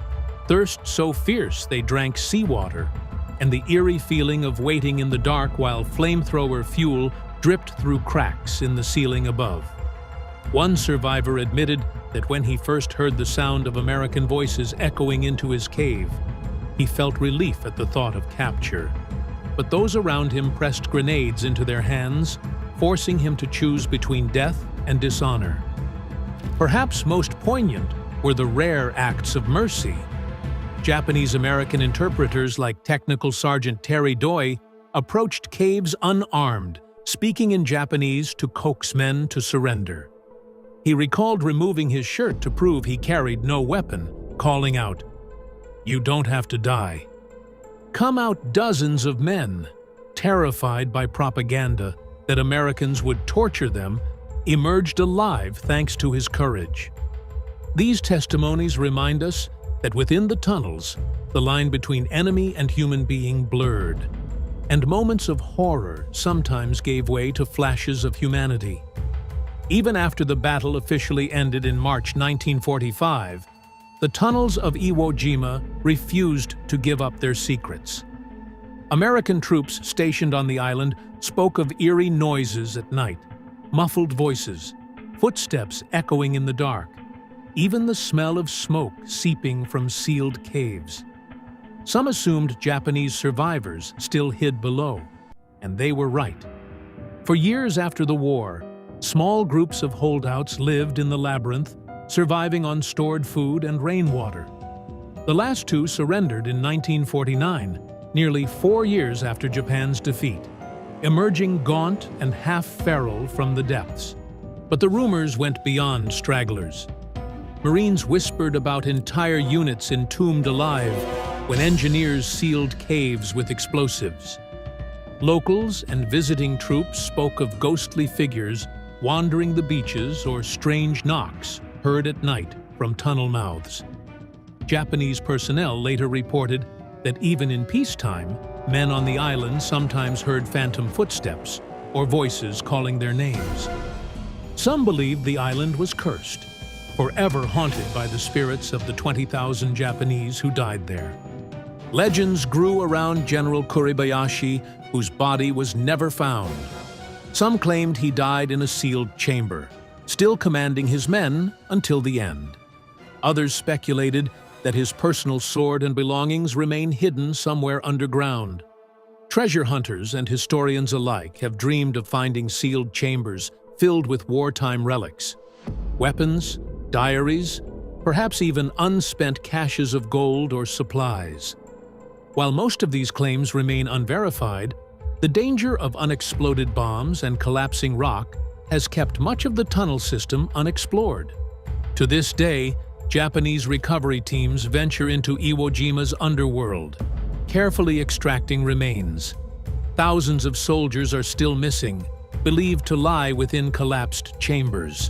thirst so fierce they drank seawater, and the eerie feeling of waiting in the dark while flamethrower fuel dripped through cracks in the ceiling above. One survivor admitted that when he first heard the sound of American voices echoing into his cave, he felt relief at the thought of capture. But those around him pressed grenades into their hands, forcing him to choose between death and dishonor. Perhaps most poignant were the rare acts of mercy. Japanese-American interpreters like Technical Sergeant Terry Doi approached caves unarmed, speaking in Japanese to coax men to surrender. He recalled removing his shirt to prove he carried no weapon, calling out, "You don't have to die." Come out dozens of men, terrified by propaganda that Americans would torture them, emerged alive thanks to his courage. These testimonies remind us that within the tunnels, the line between enemy and human being blurred, and moments of horror sometimes gave way to flashes of humanity. Even after the battle officially ended in March 1945, the tunnels of Iwo Jima refused to give up their secrets. American troops stationed on the island spoke of eerie noises at night, muffled voices, footsteps echoing in the dark, even the smell of smoke seeping from sealed caves. Some assumed Japanese survivors still hid below, and they were right. For years after the war, small groups of holdouts lived in the labyrinth, surviving on stored food and rainwater. The last two surrendered in 1949, nearly 4 years after Japan's defeat, emerging gaunt and half-feral from the depths. But the rumors went beyond stragglers. Marines whispered about entire units entombed alive when engineers sealed caves with explosives. Locals and visiting troops spoke of ghostly figures wandering the beaches or strange knocks heard at night from tunnel mouths. Japanese personnel later reported that even in peacetime, men on the island sometimes heard phantom footsteps or voices calling their names. Some believed the island was cursed, forever haunted by the spirits of the 20,000 Japanese who died there. Legends grew around General Kuribayashi, whose body was never found. Some claimed he died in a sealed chamber, still commanding his men until the end. Others speculated that his personal sword and belongings remain hidden somewhere underground. Treasure hunters and historians alike have dreamed of finding sealed chambers filled with wartime relics, weapons, diaries, perhaps even unspent caches of gold or supplies. While most of these claims remain unverified, the danger of unexploded bombs and collapsing rock has kept much of the tunnel system unexplored. To this day, Japanese recovery teams venture into Iwo Jima's underworld, carefully extracting remains. Thousands of soldiers are still missing, believed to lie within collapsed chambers.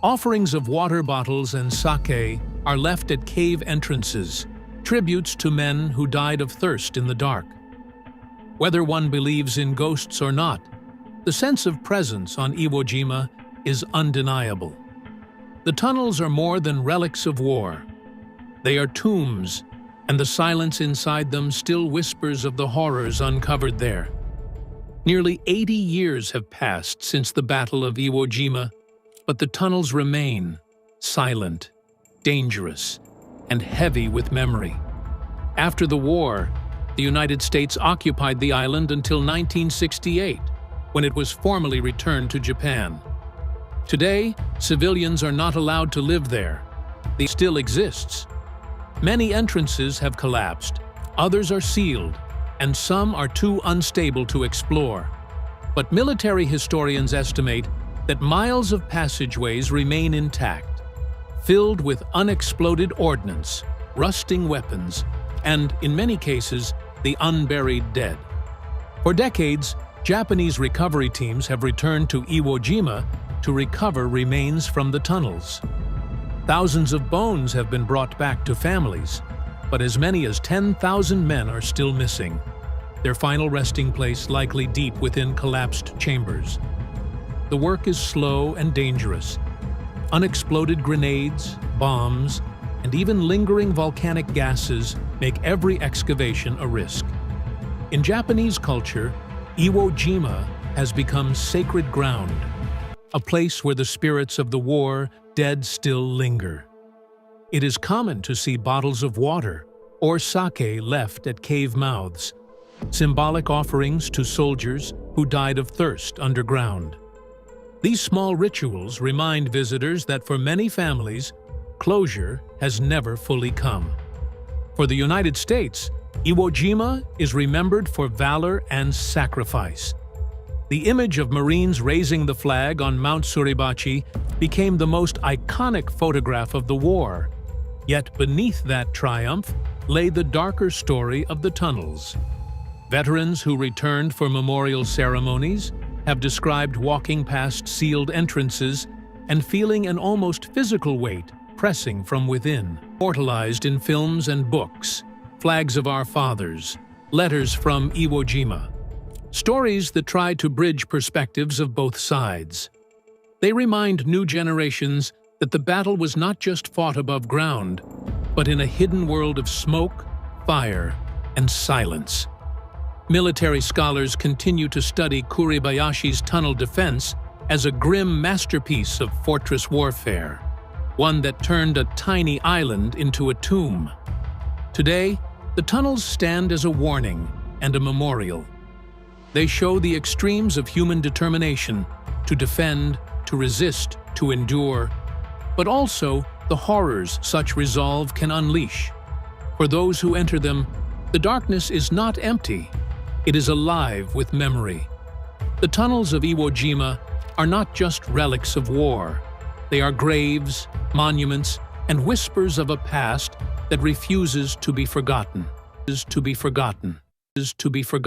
Offerings of water bottles and sake are left at cave entrances, tributes to men who died of thirst in the dark. Whether one believes in ghosts or not, the sense of presence on Iwo Jima is undeniable. The tunnels are more than relics of war. They are tombs, and the silence inside them still whispers of the horrors uncovered there. Nearly 80 years have passed since the Battle of Iwo Jima, but the tunnels remain silent, dangerous, and heavy with memory. After the war, the United States occupied the island until 1968, when it was formally returned to Japan. Today, civilians are not allowed to live there. It still exists. Many entrances have collapsed, others are sealed, and some are too unstable to explore. But military historians estimate that miles of passageways remain intact, filled with unexploded ordnance, rusting weapons, and, in many cases, the unburied dead. For decades, Japanese recovery teams have returned to Iwo Jima to recover remains from the tunnels. Thousands of bones have been brought back to families, but as many as 10,000 men are still missing. their final resting place likely deep within collapsed chambers. The work is slow and dangerous. Unexploded grenades, bombs, and even lingering volcanic gases make every excavation a risk. In Japanese culture, Iwo Jima has become sacred ground, a place where the spirits of the war dead still linger. It is common to see bottles of water or sake left at cave mouths, symbolic offerings to soldiers who died of thirst underground. These small rituals remind visitors that for many families, closure has never fully come. For the United States, Iwo Jima is remembered for valor and sacrifice. The image of Marines raising the flag on Mount Suribachi became the most iconic photograph of the war. Yet beneath that triumph lay the darker story of the tunnels. Veterans who returned for memorial ceremonies have described walking past sealed entrances and feeling an almost physical weight pressing from within. Immortalized in films and books, flags of our fathers, letters from Iwo Jima. Stories that try to bridge perspectives of both sides. They remind new generations that the battle was not just fought above ground, but in a hidden world of smoke, fire, and silence. Military scholars continue to study Kuribayashi's tunnel defense as a grim masterpiece of fortress warfare, one that turned a tiny island into a tomb. Today, the tunnels stand as a warning and a memorial. They show the extremes of human determination to defend, to resist, to endure, but also the horrors such resolve can unleash. For those who enter them, the darkness is not empty. It is alive with memory. The tunnels of Iwo Jima are not just relics of war. They are graves, monuments, and whispers of a past that refuses to be forgotten.